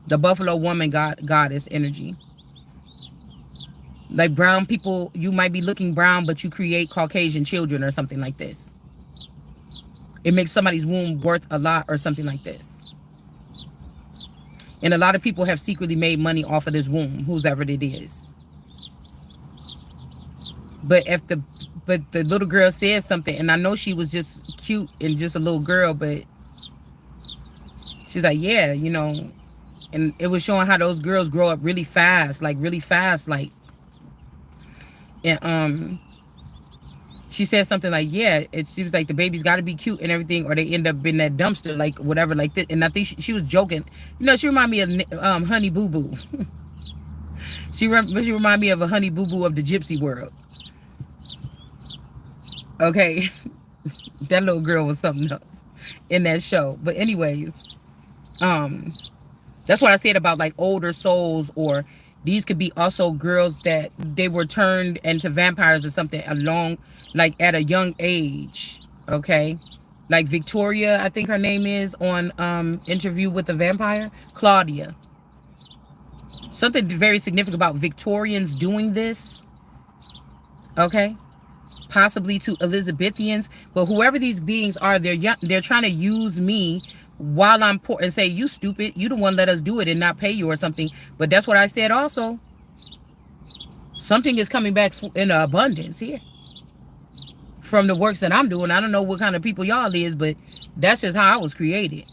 The buffalo woman goddess energy. Like brown people, you might be looking brown, but you create Caucasian children or something like this. It makes somebody's womb worth a lot or something like this. And a lot of people have secretly made money off of this womb, whoever it is. But the little girl said something, and I know she was just cute and just a little girl, but she's like, yeah, and it was showing how those girls grow up really fast, like, and she said something like, yeah, she was like, the baby's got to be cute and everything, or they end up in that dumpster, like whatever, like this. And I think she was joking. She reminded me of Honey Boo Boo. she reminded me of a Honey Boo Boo of the gypsy world. Okay. That little girl was something else in that show. But anyways, that's what I said about like older souls, or these could be also girls that they were turned into vampires or something like at a young age. Okay. Like Victoria, I think her name is, on Interview with the Vampire. Claudia. Something very significant about Victorians doing this. Okay. Possibly to Elizabethans. But whoever these beings are, they're trying to use me while I'm poor, and say, you stupid, you the one let us do it and not pay you or something. But that's what I said also. Something is coming back in abundance here from the works that I'm doing. I don't know what kind of people y'all is, but that's just how I was created.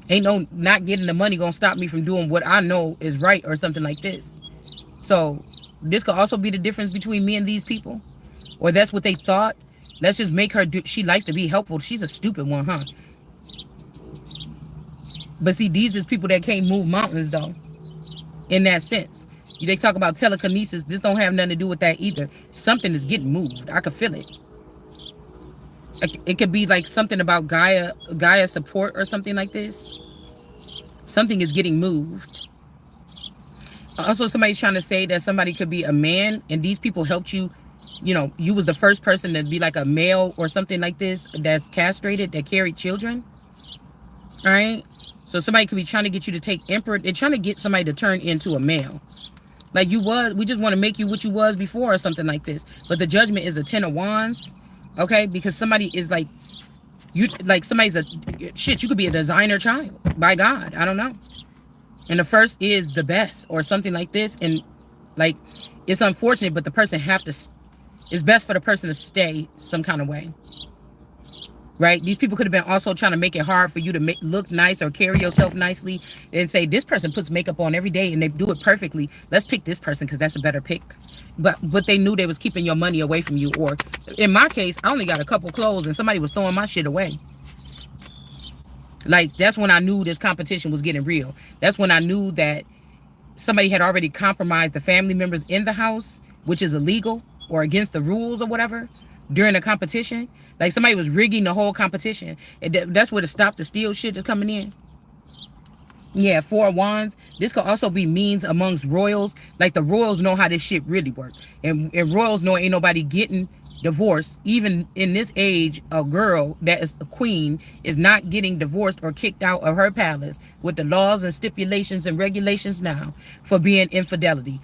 Ain't no not getting the money gonna stop me from doing what I know is right or something like this. So this could also be the difference between me and these people, or that's what they thought. Let's just make her do. She likes to be helpful. She's a stupid one, huh? But see, these is people that can't move mountains, though, in that sense. They talk about telekinesis. This don't have nothing to do with that either. Something is getting moved. I could feel it. It could be like something about Gaia support or something like this. Something is getting moved. Also, somebody's trying to say that somebody could be a man, and these people helped you you know, you was the first person to be like a male or something like this that's castrated, that carried children. All right. So somebody could be trying to get you to take emperor. They're trying to get somebody to turn into a male. Like you was, we just want to make you what you was before or something like this. But the judgment is a 10 of wands. Okay. Because somebody is like, you, like somebody's a, shit, you could be a designer child by God. I don't know. And the first is the best or something like this. And like, it's unfortunate, but the person have to, it's best for the person to stay some kind of way. Right? These people could have been also trying to make it hard for you to look nice or carry yourself nicely and say, this person puts makeup on every day and they do it perfectly. Let's pick this person because that's a better pick. But they knew they was keeping your money away from you. Or in my case, I only got a couple clothes and somebody was throwing my shit away. Like, that's when I knew this competition was getting real. That's when I knew that somebody had already compromised the family members in the house, which is illegal or against the rules or whatever, during the competition. Like somebody was rigging the whole competition. And that's where the stop the steal shit is coming in. Yeah, 4 of wands. This could also be means amongst royals. Like the royals know how this shit really works. And royals know ain't nobody getting divorced. Even in this age, a girl that is a queen is not getting divorced or kicked out of her palace with the laws and stipulations and regulations now for being infidelity.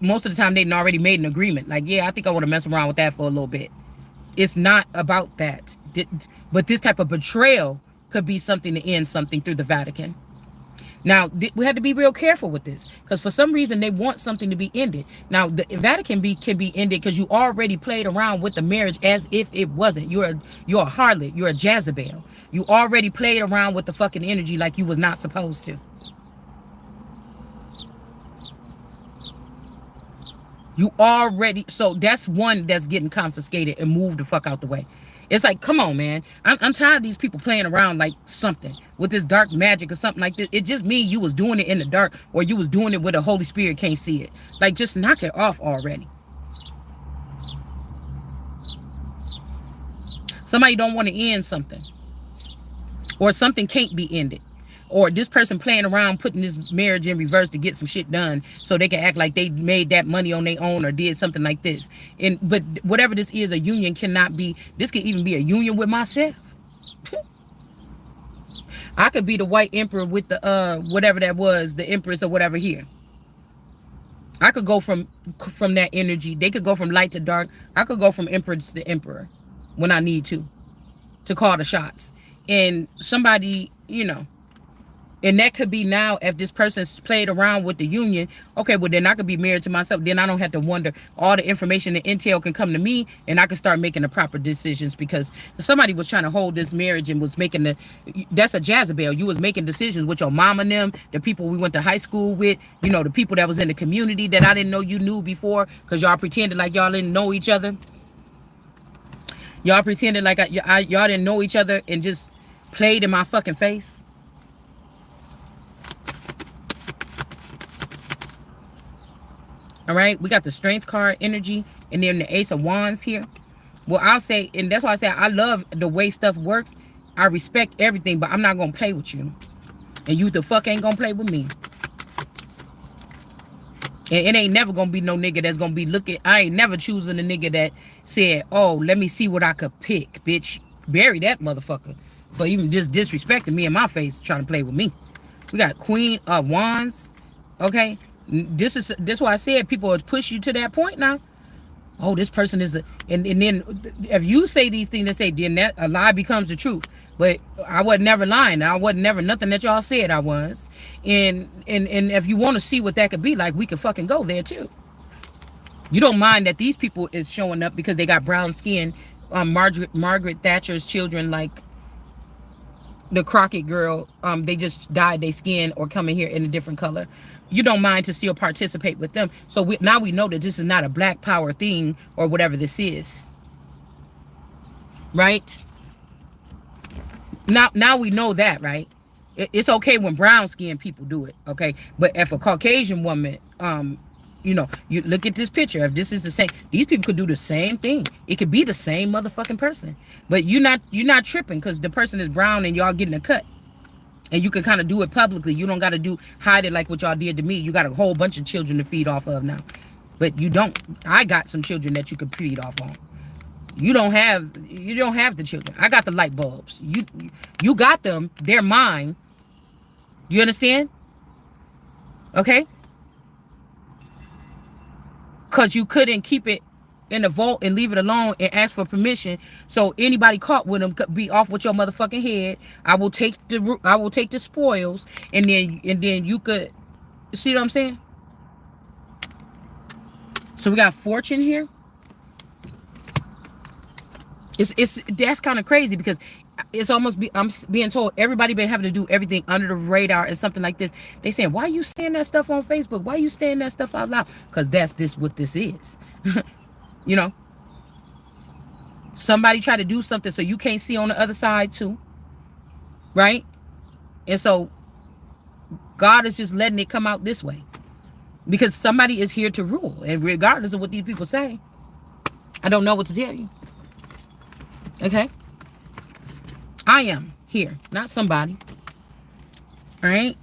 Most of the time they'd already made an agreement. Like, yeah, I think I want to mess around with that for a little bit. It's not about that. But this type of betrayal could be something to end something through the Vatican. Now, we had to be real careful with this because for some reason they want something to be ended. Now, the Vatican can be ended because you already played around with the marriage as if it wasn't. You're a harlot. You're a Jezebel. You already played around with the fucking energy like you was not supposed to. You already, so that's one that's getting confiscated and moved the fuck out the way. It's like, come on, man. I'm tired of these people playing around like something with this dark magic or something like this. It just means you was doing it in the dark or you was doing it where the Holy Spirit can't see it. Like, just knock it off already. Somebody don't want to end something. Or something can't be ended. Or this person playing around putting this marriage in reverse to get some shit done so they can act like they made that money on their own or did something like this. But whatever this is, a union cannot be, this could even be a union with myself. I could be the white emperor with the whatever that was, the empress or whatever here. I could go from that energy. They could go from light to dark. I could go from empress to emperor when I need to call the shots. And somebody, you know, and that could be now if this person's played around with the union. Okay, well, then I could be married to myself. Then I don't have to wonder. All the information and intel can come to me and I can start making the proper decisions because somebody was trying to hold this marriage and was making that's a Jezebel. You was making decisions with your mom and them, the people we went to high school with, you know, the people that was in the community that I didn't know you knew before because y'all pretended like y'all didn't know each other. Y'all pretended like y'all didn't know each other and just played in my fucking face. All right, we got the Strength card energy and then the Ace of Wands here. Well, I'll say, and that's why I say I love the way stuff works. I respect everything, but I'm not going to play with you. And you the fuck ain't going to play with me. And it ain't never going to be no nigga that's going to be looking. I ain't never choosing a nigga that said, oh, let me see what I could pick, bitch. Bury that motherfucker for even just disrespecting me in my face trying to play with me. We got Queen of Wands, okay? This why I said people would push you to that point now. Oh, this person is and then if you say these things, they say then that a lie becomes the truth. But I wasn't never lying. I wasn't never nothing that y'all said I was. And if you want to see what that could be like, we could fucking go there too. You don't mind that these people is showing up because they got brown skin. Margaret Thatcher's children, like the Crockett girl, they just dyed their skin or come in here in a different color. You don't mind to still participate with them. So now we know that this is not a black power thing or whatever this is. Right? Now we know that, right? It's okay when brown skinned people do it, okay? But if a Caucasian woman, you know, you look at this picture, if this is the same, these people could do the same thing. It could be the same motherfucking person. But you're not tripping because the person is brown and y'all getting a cut. And you can kind of do it publicly. You don't got to hide it like what y'all did to me. You got a whole bunch of children to feed off of now. But you don't. I got some children that you could feed off on. You don't have the children. I got the light bulbs. You got them. They're mine. You understand? Okay? Because you couldn't keep it in the vault and leave it alone and ask for permission. So anybody caught with them could be off with your motherfucking head. I will take the spoils, and then you could see what I'm saying? So we got fortune here. It's that's kind of crazy, because it's almost I'm being told everybody been having to do everything under the radar and something like this. They saying, why are you saying that stuff on Facebook? Why are you saying that stuff out loud? Because that's what this is. You know, somebody try to do something so you can't see on the other side too, right? And so God is just letting it come out this way, because somebody is here to rule, and regardless of what these people say, I don't know what to tell you. Okay, I am here, not somebody. All right.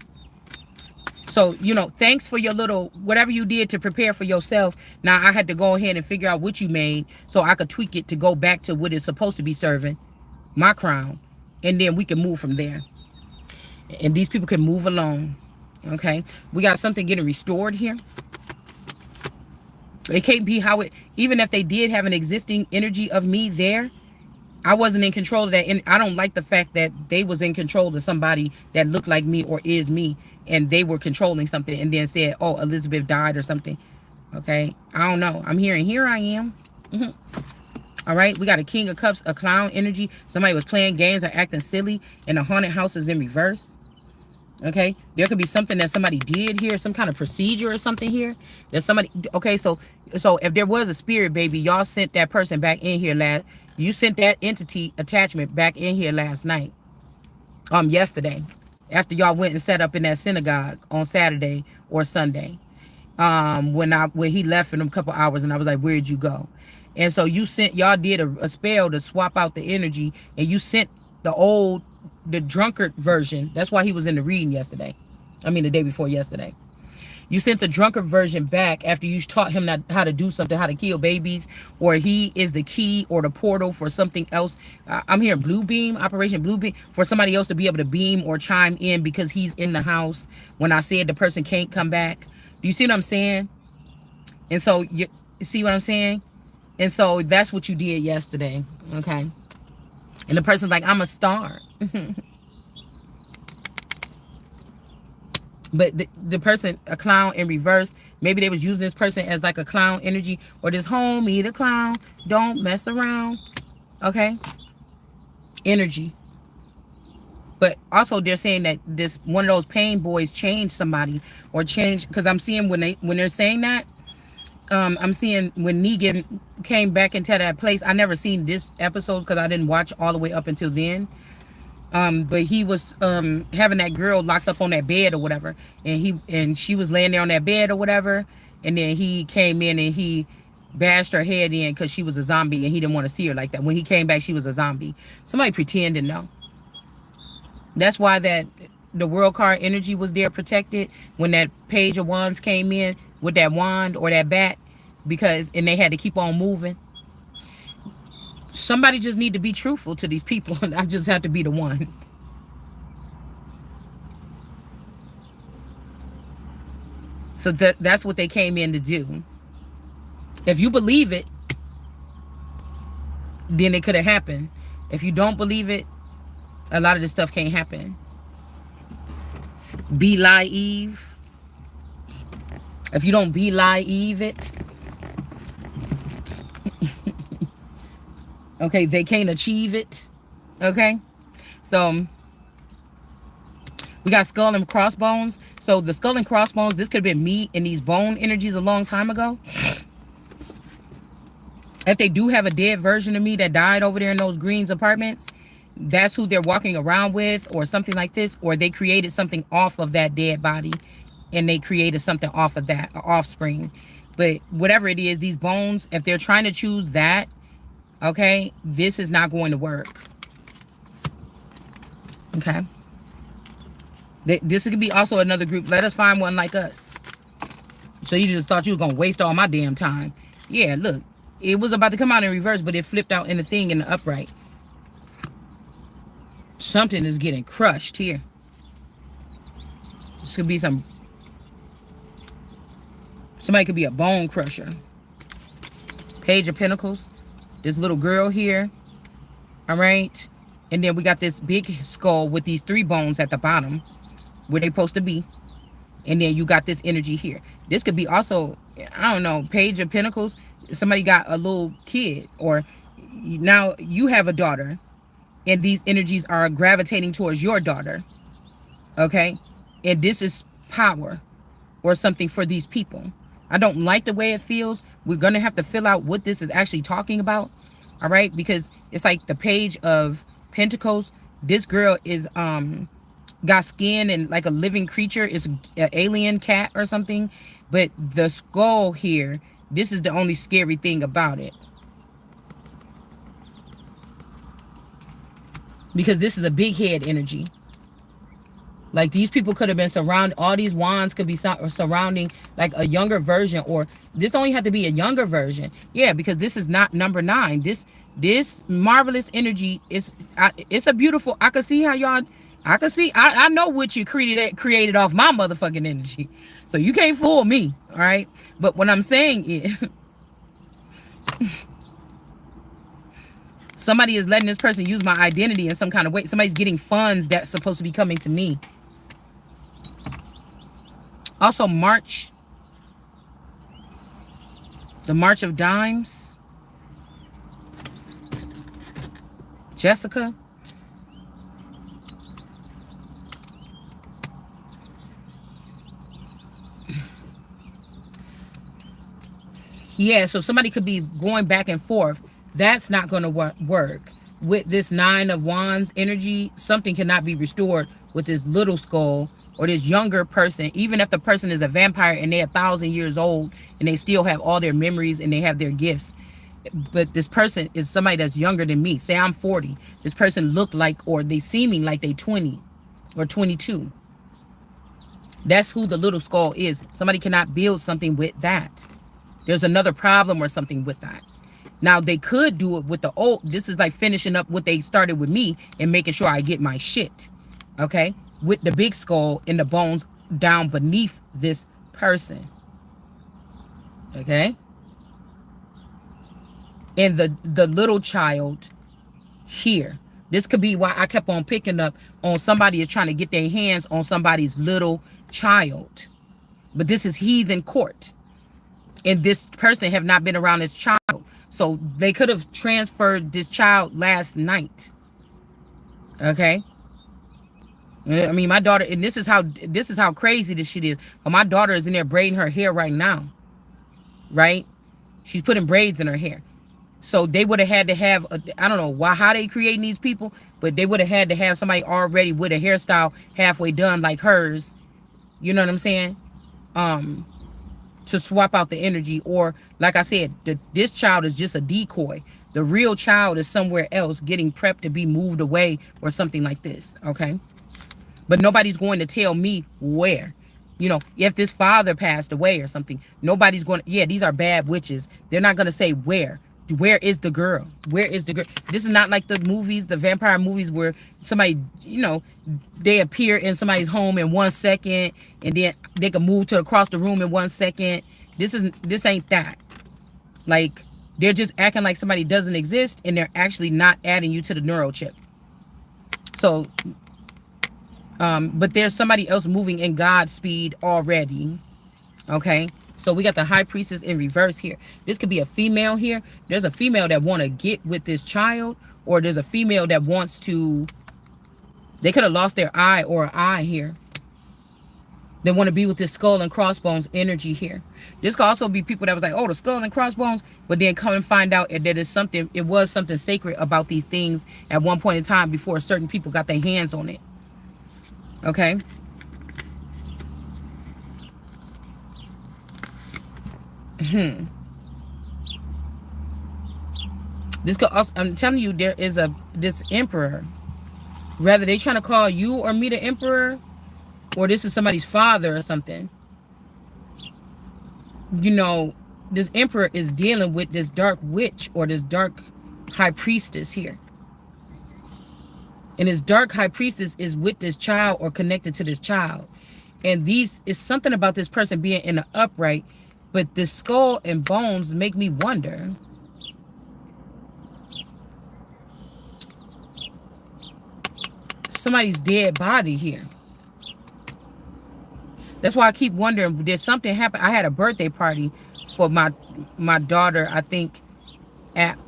So, you know, thanks for your little, whatever you did to prepare for yourself. Now I had to go ahead and figure out what you made so I could tweak it to go back to what it's supposed to be serving, my crown. And then we can move from there. And these people can move along. Okay. We got something getting restored here. It can't be how it, even if they did have an existing energy of me there, I wasn't in control of that. And I don't like the fact that they was in control of somebody that looked like me or is me, and they were controlling something and then said, oh, Elizabeth died or something. Okay. I don't know. I'm hearing, here I am. All right. We got a King of Cups, a clown energy. Somebody was playing games or acting silly, and the haunted house is in reverse. Okay. There could be something that somebody did here, some kind of procedure or something here. There's somebody. Okay. So if there was a spirit baby, y'all sent that person back in here you sent that entity attachment back in here last night. Yesterday. After y'all went and set up in that synagogue on Saturday or Sunday. When he left in a couple hours, and I was like, where'd you go? And so y'all did a spell to swap out the energy, and you sent the drunkard version. That's why he was in the reading yesterday. I mean, the day before yesterday. You sent the drunkard version back after you taught him how to do something, how to kill babies, or he is the key or the portal for something else. I'm hearing blue beam, Operation Blue Beam, for somebody else to be able to beam or chime in because he's in the house when I said the person can't come back. Do you see what I'm saying? And so you see what I'm saying? And so that's what you did yesterday. Okay. And the person's like, I'm a star. But the person, a clown in reverse, maybe they was using this person as like a clown energy, or this homie, the clown, don't mess around. Okay. Energy. But also they're saying that this one of those pain boys changed somebody, or changed, because I'm seeing when they're saying that, I'm seeing when Negan came back into that place. I never seen this episode because I didn't watch all the way up until then. But he was having that girl locked up on that bed or whatever, and she was laying there on that bed or whatever, and then he came in and he bashed her head in because she was a zombie, and he didn't want to see her like that. When he came back, she was a zombie. Somebody pretend to know. That's why the world card energy was there protected when that page of wands came in with that wand or that bat, and they had to keep on moving. Somebody just need to be truthful to these people, and I just have to be the one. So that's what they came in to do. If you believe it, then it could have happened. If you don't believe it, a lot of this stuff can't happen. Be naive. If you don't be naive it, okay, they can't achieve it. Okay, so we got skull and crossbones. So the skull and crossbones, this could have been me and these bone energies a long time ago. If they do have a dead version of me that died over there in those Greens apartments, that's who they're walking around with, or something like this, or they created something off of that dead body, and they created something off of that offspring. But whatever it is, these bones, if they're trying to choose that, okay, this is not going to work. Okay. This could be also another group. Let us find one like us. So you just thought you were going to waste all my damn time. Yeah, look. It was about to come out in reverse, but it flipped out in the thing in the upright. Something is getting crushed here. This could be somebody could be a bone crusher. Page of Pentacles. This little girl here. All right. And then we got this big skull with these 3 bones at the bottom where they're supposed to be. And then you got this energy here. This could be also, I don't know, Page of Pentacles. Somebody got a little kid, or now you have a daughter, and these energies are gravitating towards your daughter. Okay. And this is power or something for these people. I don't like the way it feels. We're going to have to fill out what this is actually talking about. All right. Because it's like the Page of Pentacles. This girl is, got skin and like a living creature. It's an alien cat or something. But the skull here, this is the only scary thing about it. Because this is a big head energy. Like these people could have been surrounded. All these wands could be surrounding like a younger version, or this don't even have to be a younger version. Yeah, because this is not number 9. This marvelous energy is, it's a beautiful. I can see how y'all. I can see. I know what you created off my motherfucking energy, so you can't fool me. All right. But what I'm saying is, somebody is letting this person use my identity in some kind of way. Somebody's getting funds that's supposed to be coming to me. Also, March. The March of Dimes. Jessica. Yeah, so somebody could be going back and forth. That's not going to work. With this 9 of Wands energy, something cannot be restored with this little skull or this younger person. Even if the person is a vampire and they're 1,000 years old and they still have all their memories and they have their gifts. But this person is somebody that's younger than me. Say I'm 40. This person looked like, or they seeming like they 20 or 22. That's who the little skull is. Somebody cannot build something with that. There's another problem or something with that. Now, they could do it with the old. This is like finishing up what they started with me and making sure I get my shit. Okay? With the big skull and the bones down beneath this person. Okay? And the little child here. This could be why I kept on picking up on somebody is trying to get their hands on somebody's little child. But this is heathen court. And this person have not been around this child. So they could have transferred this child last night. Okay. I mean, my daughter, and this is how crazy this shit is. But my daughter is in there braiding her hair right now. Right? She's putting braids in her hair. So they would have had to have, I don't know how they creating these people, but they would have had to have somebody already with a hairstyle halfway done like hers. You know what I'm saying? To swap out the energy. Or like I said, this child is just a decoy. The real child is somewhere else getting prepped to be moved away or something like this. Okay. But nobody's going to tell me where. You know, if this father passed away or something, nobody's going to, yeah, these are bad witches. They're not going to say where. Where is the girl? Where is the girl? This is not like the movies, the vampire movies where somebody, you know, they appear in somebody's home in 1 second and then they can move to across the room in 1 second. This ain't that. Like, they're just acting like somebody doesn't exist and they're actually not adding you to the neural chip. So, but there's somebody else moving in God's speed already. Okay. So we got the High Priestess in reverse here. This could be a female here. There's a female that want to get with this child, or there's a female that wants to, they could have lost their eye or an eye here. They want to be with this skull and crossbones energy here. This could also be people that was like, oh, the skull and crossbones, but then come and find out that there's something, it was something sacred about these things at one point in time before certain people got their hands on it. Okay. This could also, I'm telling you, there is this emperor. Rather they trying to call you or me the emperor, or this is somebody's father or something. you know, this emperor is dealing with this dark witch or this dark high priestess here. And this dark high priestess is with this child or connected to this child. And these is something about this person being in the upright, but the skull and bones make me wonder. Somebody's dead body here. That's why I keep wondering, did something happen? I had a birthday party for my daughter, I think at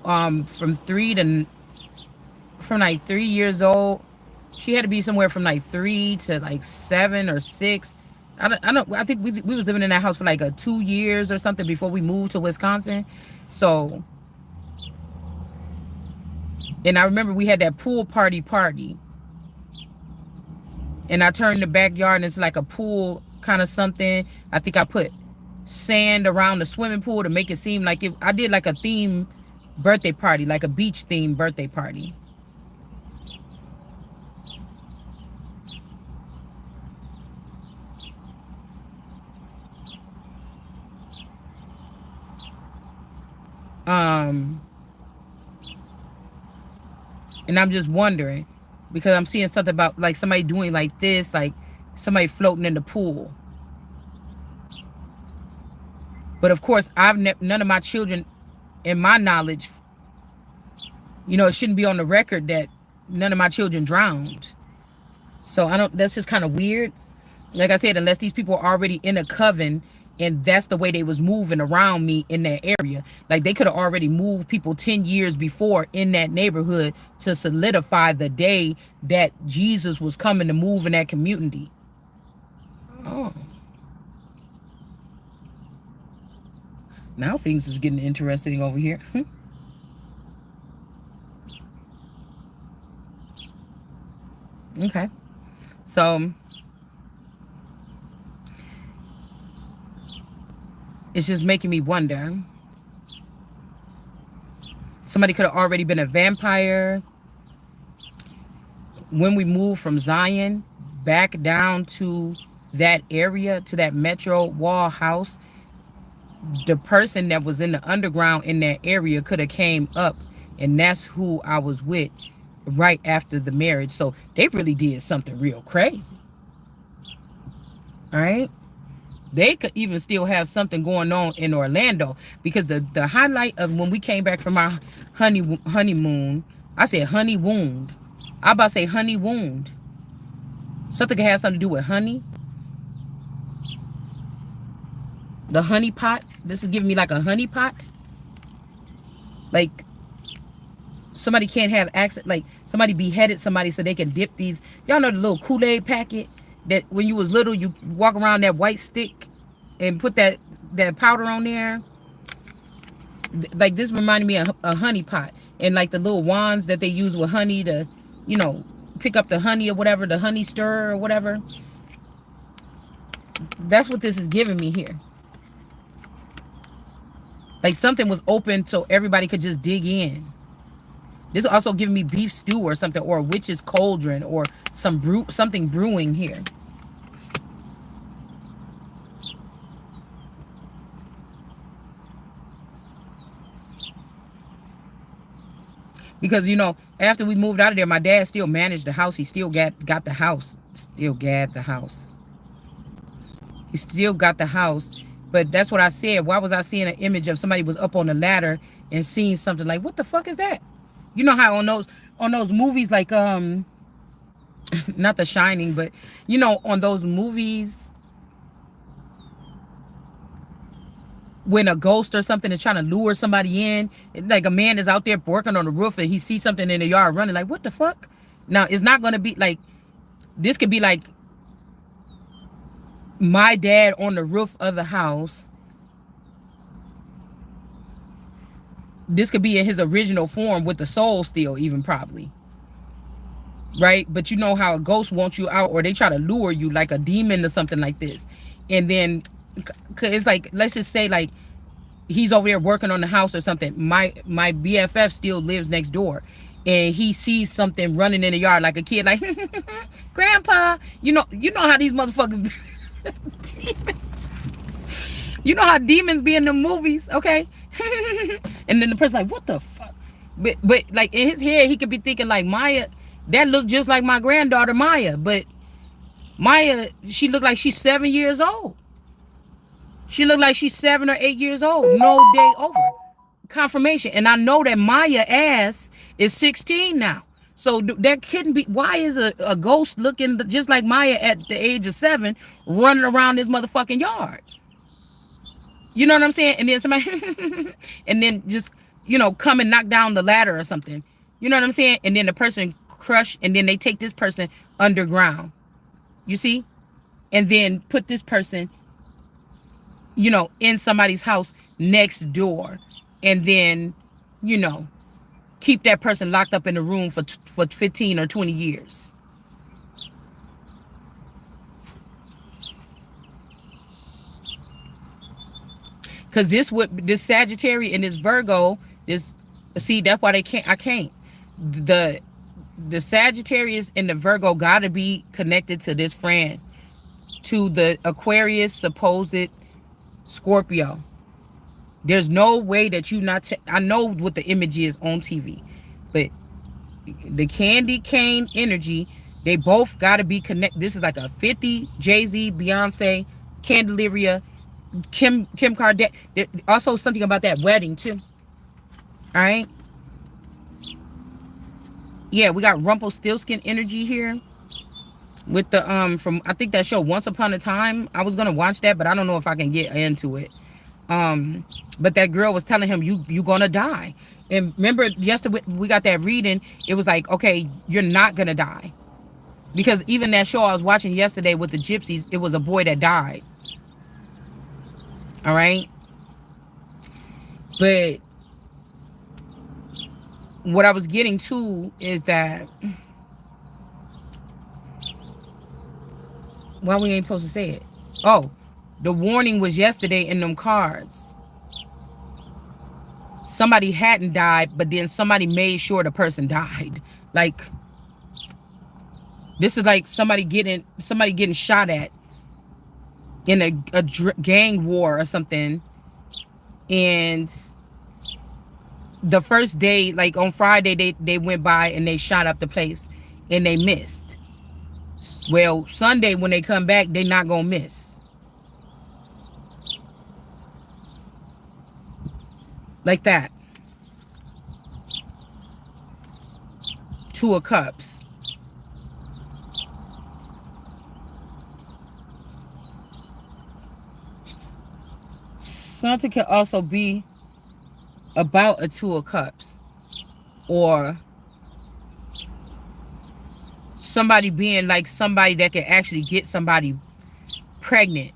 from like 3 years old. She had to be somewhere from like 3 to like 7 or 6. I think we was living in that house for like 2 years or something before we moved to Wisconsin. So, and I remember we had that pool party. And I turned the backyard and it's like a pool kind of something. I think I put sand around the swimming pool to make it seem like it. I did like a theme birthday party, like a beach themed birthday party. And I'm just wondering, because I'm seeing something about like somebody doing like this, like somebody floating in the pool. But of course, none of my children, in my knowledge, you know, it shouldn't be on the record that none of my children drowned. So I don't. That's just kind of weird. Like I said, unless these people are already in a coven and that's the way they was moving around me in that area. Like they could have already moved people 10 years before in that neighborhood to solidify the day that Jesus was coming to move in that community. Oh. Now things is getting interesting over here. Okay. So it's just making me wonder. Somebody could have already been a vampire. When we moved from Zion back down to that area, to that Metro Wall house, the person that was in the underground in that area could have came up, and that's who I was with right after the marriage. So they really did something real crazy. All right. They could even still have something going on in Orlando, because the highlight of when we came back from our honeymoon, I said honey wound. I about to say honey wound. Something could have something to do with honey. The honey pot. This is giving me like a honey pot. Like somebody can't have access. Like somebody beheaded somebody so they can dip these. Y'all know the little Kool-Aid packet that when you was little, you walk around that white stick and put that powder on there. Like this reminded me of a honey pot, and like the little wands that they use with honey to, you know, pick up the honey or whatever, the honey stir or whatever. That's what this is giving me here. Like something was open so everybody could just dig in. This is also giving me beef stew or something, or a witch's cauldron, or something brewing here. Because, you know, after we moved out of there, my dad still managed the house. He still got the house. Still got the house. He still got the house. But that's what I said. Why was I seeing an image of somebody was up on the ladder and seeing something like, what the fuck is that? You know how on those movies, like not The Shining, but you know, on those movies when a ghost or something is trying to lure somebody in, like a man is out there working on the roof and he sees something in the yard running, like, what the fuck? Now, it's not going to be like, this could be like my dad on the roof of the house. This could be in his original form with the soul still, even probably. Right? But you know how a ghost wants you out, or they try to lure you like a demon or something like this. And then it's like, let's just say like he's over there working on the house or something. My BFF still lives next door, and he sees something running in the yard like a kid, like Grandpa. You know how these motherfuckers demons. You know how demons be in the movies, okay? And then the person like, what the fuck? But like in his head, he could be thinking like, Maya, that looked just like my granddaughter Maya. But Maya, she looked like she's 7 years old. She looked like she's 7 or 8 years old. No day over. Confirmation. And I know that Maya ass is 16 now. So that couldn't be. Why is a ghost looking just like Maya at the age of 7 running around this motherfucking yard? You know what I'm saying? And then somebody, and then just, come and knock down the ladder or something. You know what I'm saying? And then the person crush, and then they take this person underground. You see? And then put this person, in somebody's house next door. And then, keep that person locked up in the room for 15 or 20 years. Because this Sagittarius and this Virgo, that's why I can't. The Sagittarius and the Virgo gotta be connected to this friend, to the Aquarius supposed Scorpio. There's no way that you not. I know what the image is on TV, but the candy cane energy, they both gotta be connected. This is like a 50 Jay-Z, Beyonce, Candelaria, Kim Kardashian. Also something about that wedding too. All right. Yeah, we got Rumpelstiltskin energy here with the from, I think, that show Once Upon a Time. I was gonna watch that, but I don't know if I can get into it. But that girl was telling him, you gonna die. And remember yesterday we got that reading. It was like, okay, you're not gonna die, because even that show I was watching yesterday with the gypsies, it was a boy that died. All right. But what I was getting to is that, why we ain't supposed to say it? Oh, the warning was yesterday in them cards. Somebody hadn't died, but then somebody made sure the person died. Like, this is like somebody getting shot at in a gang war or something. And the first day, like on Friday, they went by and they shot up the place and they missed. Well, Sunday when they come back, they not gonna miss. Like that. 2 of Cups. Something can also be about a 2 of Cups, or somebody being like somebody that can actually get somebody pregnant.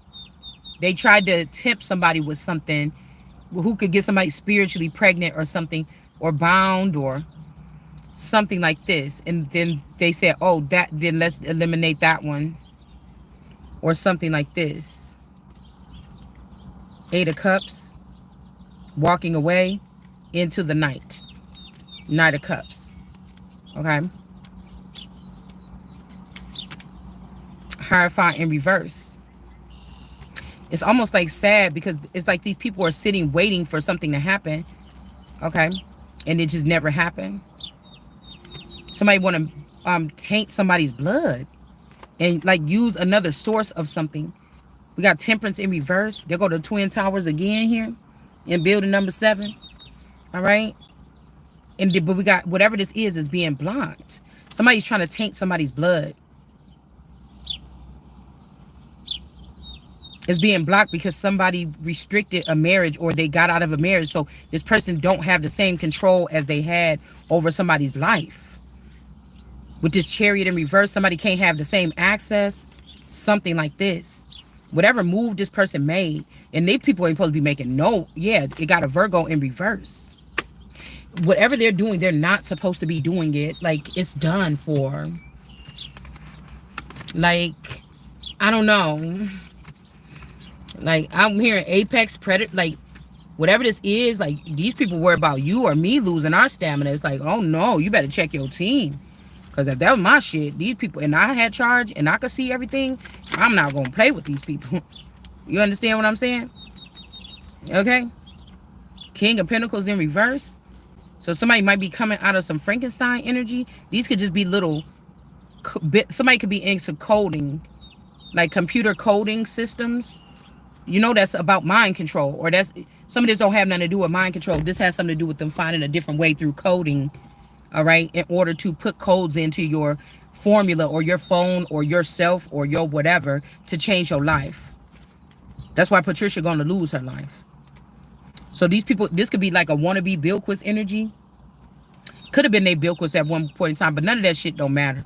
They tried to tempt somebody with something who could get somebody spiritually pregnant or something, or bound or something like this. And then they said, oh, then let's eliminate that one, or something like this. 8 of Cups, walking away into the night. Knight of Cups. Okay. Hierophant in reverse. It's almost like sad, because it's like these people are sitting waiting for something to happen. Okay. And it just never happened. Somebody want to taint somebody's blood and like use another source of something. We got Temperance in reverse. There go the Twin Towers again here in building number 7. All right. But we got whatever this is being blocked. Somebody's trying to taint somebody's blood. It's being blocked because somebody restricted a marriage, or they got out of a marriage. So this person don't have the same control as they had over somebody's life. With this Chariot in reverse, somebody can't have the same access. Something like this. Whatever move this person made, and they people ain't supposed to be making no, yeah, it got a Virgo in reverse. Whatever they're doing, they're not supposed to be doing it. Like, it's done for. Like, I don't know. Like, I'm hearing apex predator, like, whatever this is, like, these people worry about you or me losing our stamina. It's like, oh no, you better check your team. Because if that was my shit, these people, and I had charge and I could see everything, I'm not going to play with these people. You understand what I'm saying? Okay? King of Pentacles in reverse. So somebody might be coming out of some Frankenstein energy. These could just be little, somebody could be into coding, like computer coding systems. You know, that's about mind control. Or that's, some of this don't have nothing to do with mind control. This has something to do with them finding a different way through coding. All right, in order to put codes into your formula or your phone or yourself or your whatever to change your life. That's why Patricia gonna lose her life. So these people, this could be like a wannabe Bilquis energy. Could have been a Bilquis at one point in time, but none of that shit don't matter.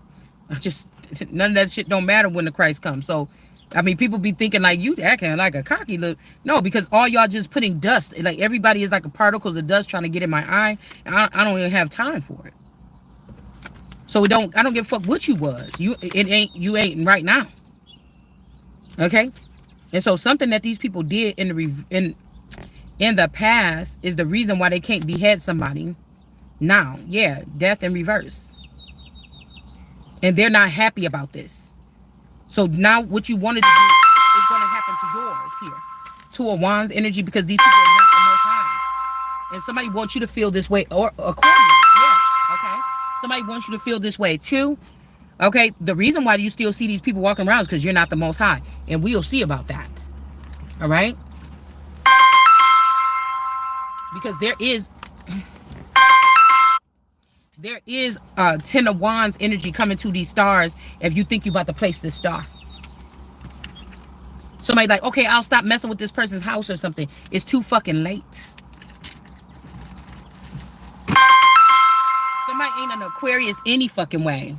None of that shit don't matter when the Christ comes. So, I mean, people be thinking like you acting like a cocky little. No, because all y'all just putting dust. Like everybody is like a particles of dust trying to get in my eye. And I don't even have time for it. So I don't give a fuck what you was. You ain't right now. Okay? And so something that these people did in the past is the reason why they can't behead somebody now. Yeah, death in reverse. And they're not happy about this. So now what you wanted to do is going to happen to yours here. Two of Wands energy, because these people are not the most high. And somebody wants you to feel this way, or accordingly. Yes, okay? Somebody wants you to feel this way too. Okay? The reason why you still see these people walking around is because you're not the most high. And we'll see about that. All right? Because there is Ten of Wands energy coming to these stars if you think you're about to place this star. Somebody like, okay, I'll stop messing with this person's house or something. It's too fucking late. Somebody ain't an Aquarius any fucking way.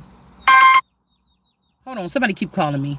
Hold on, somebody keep calling me.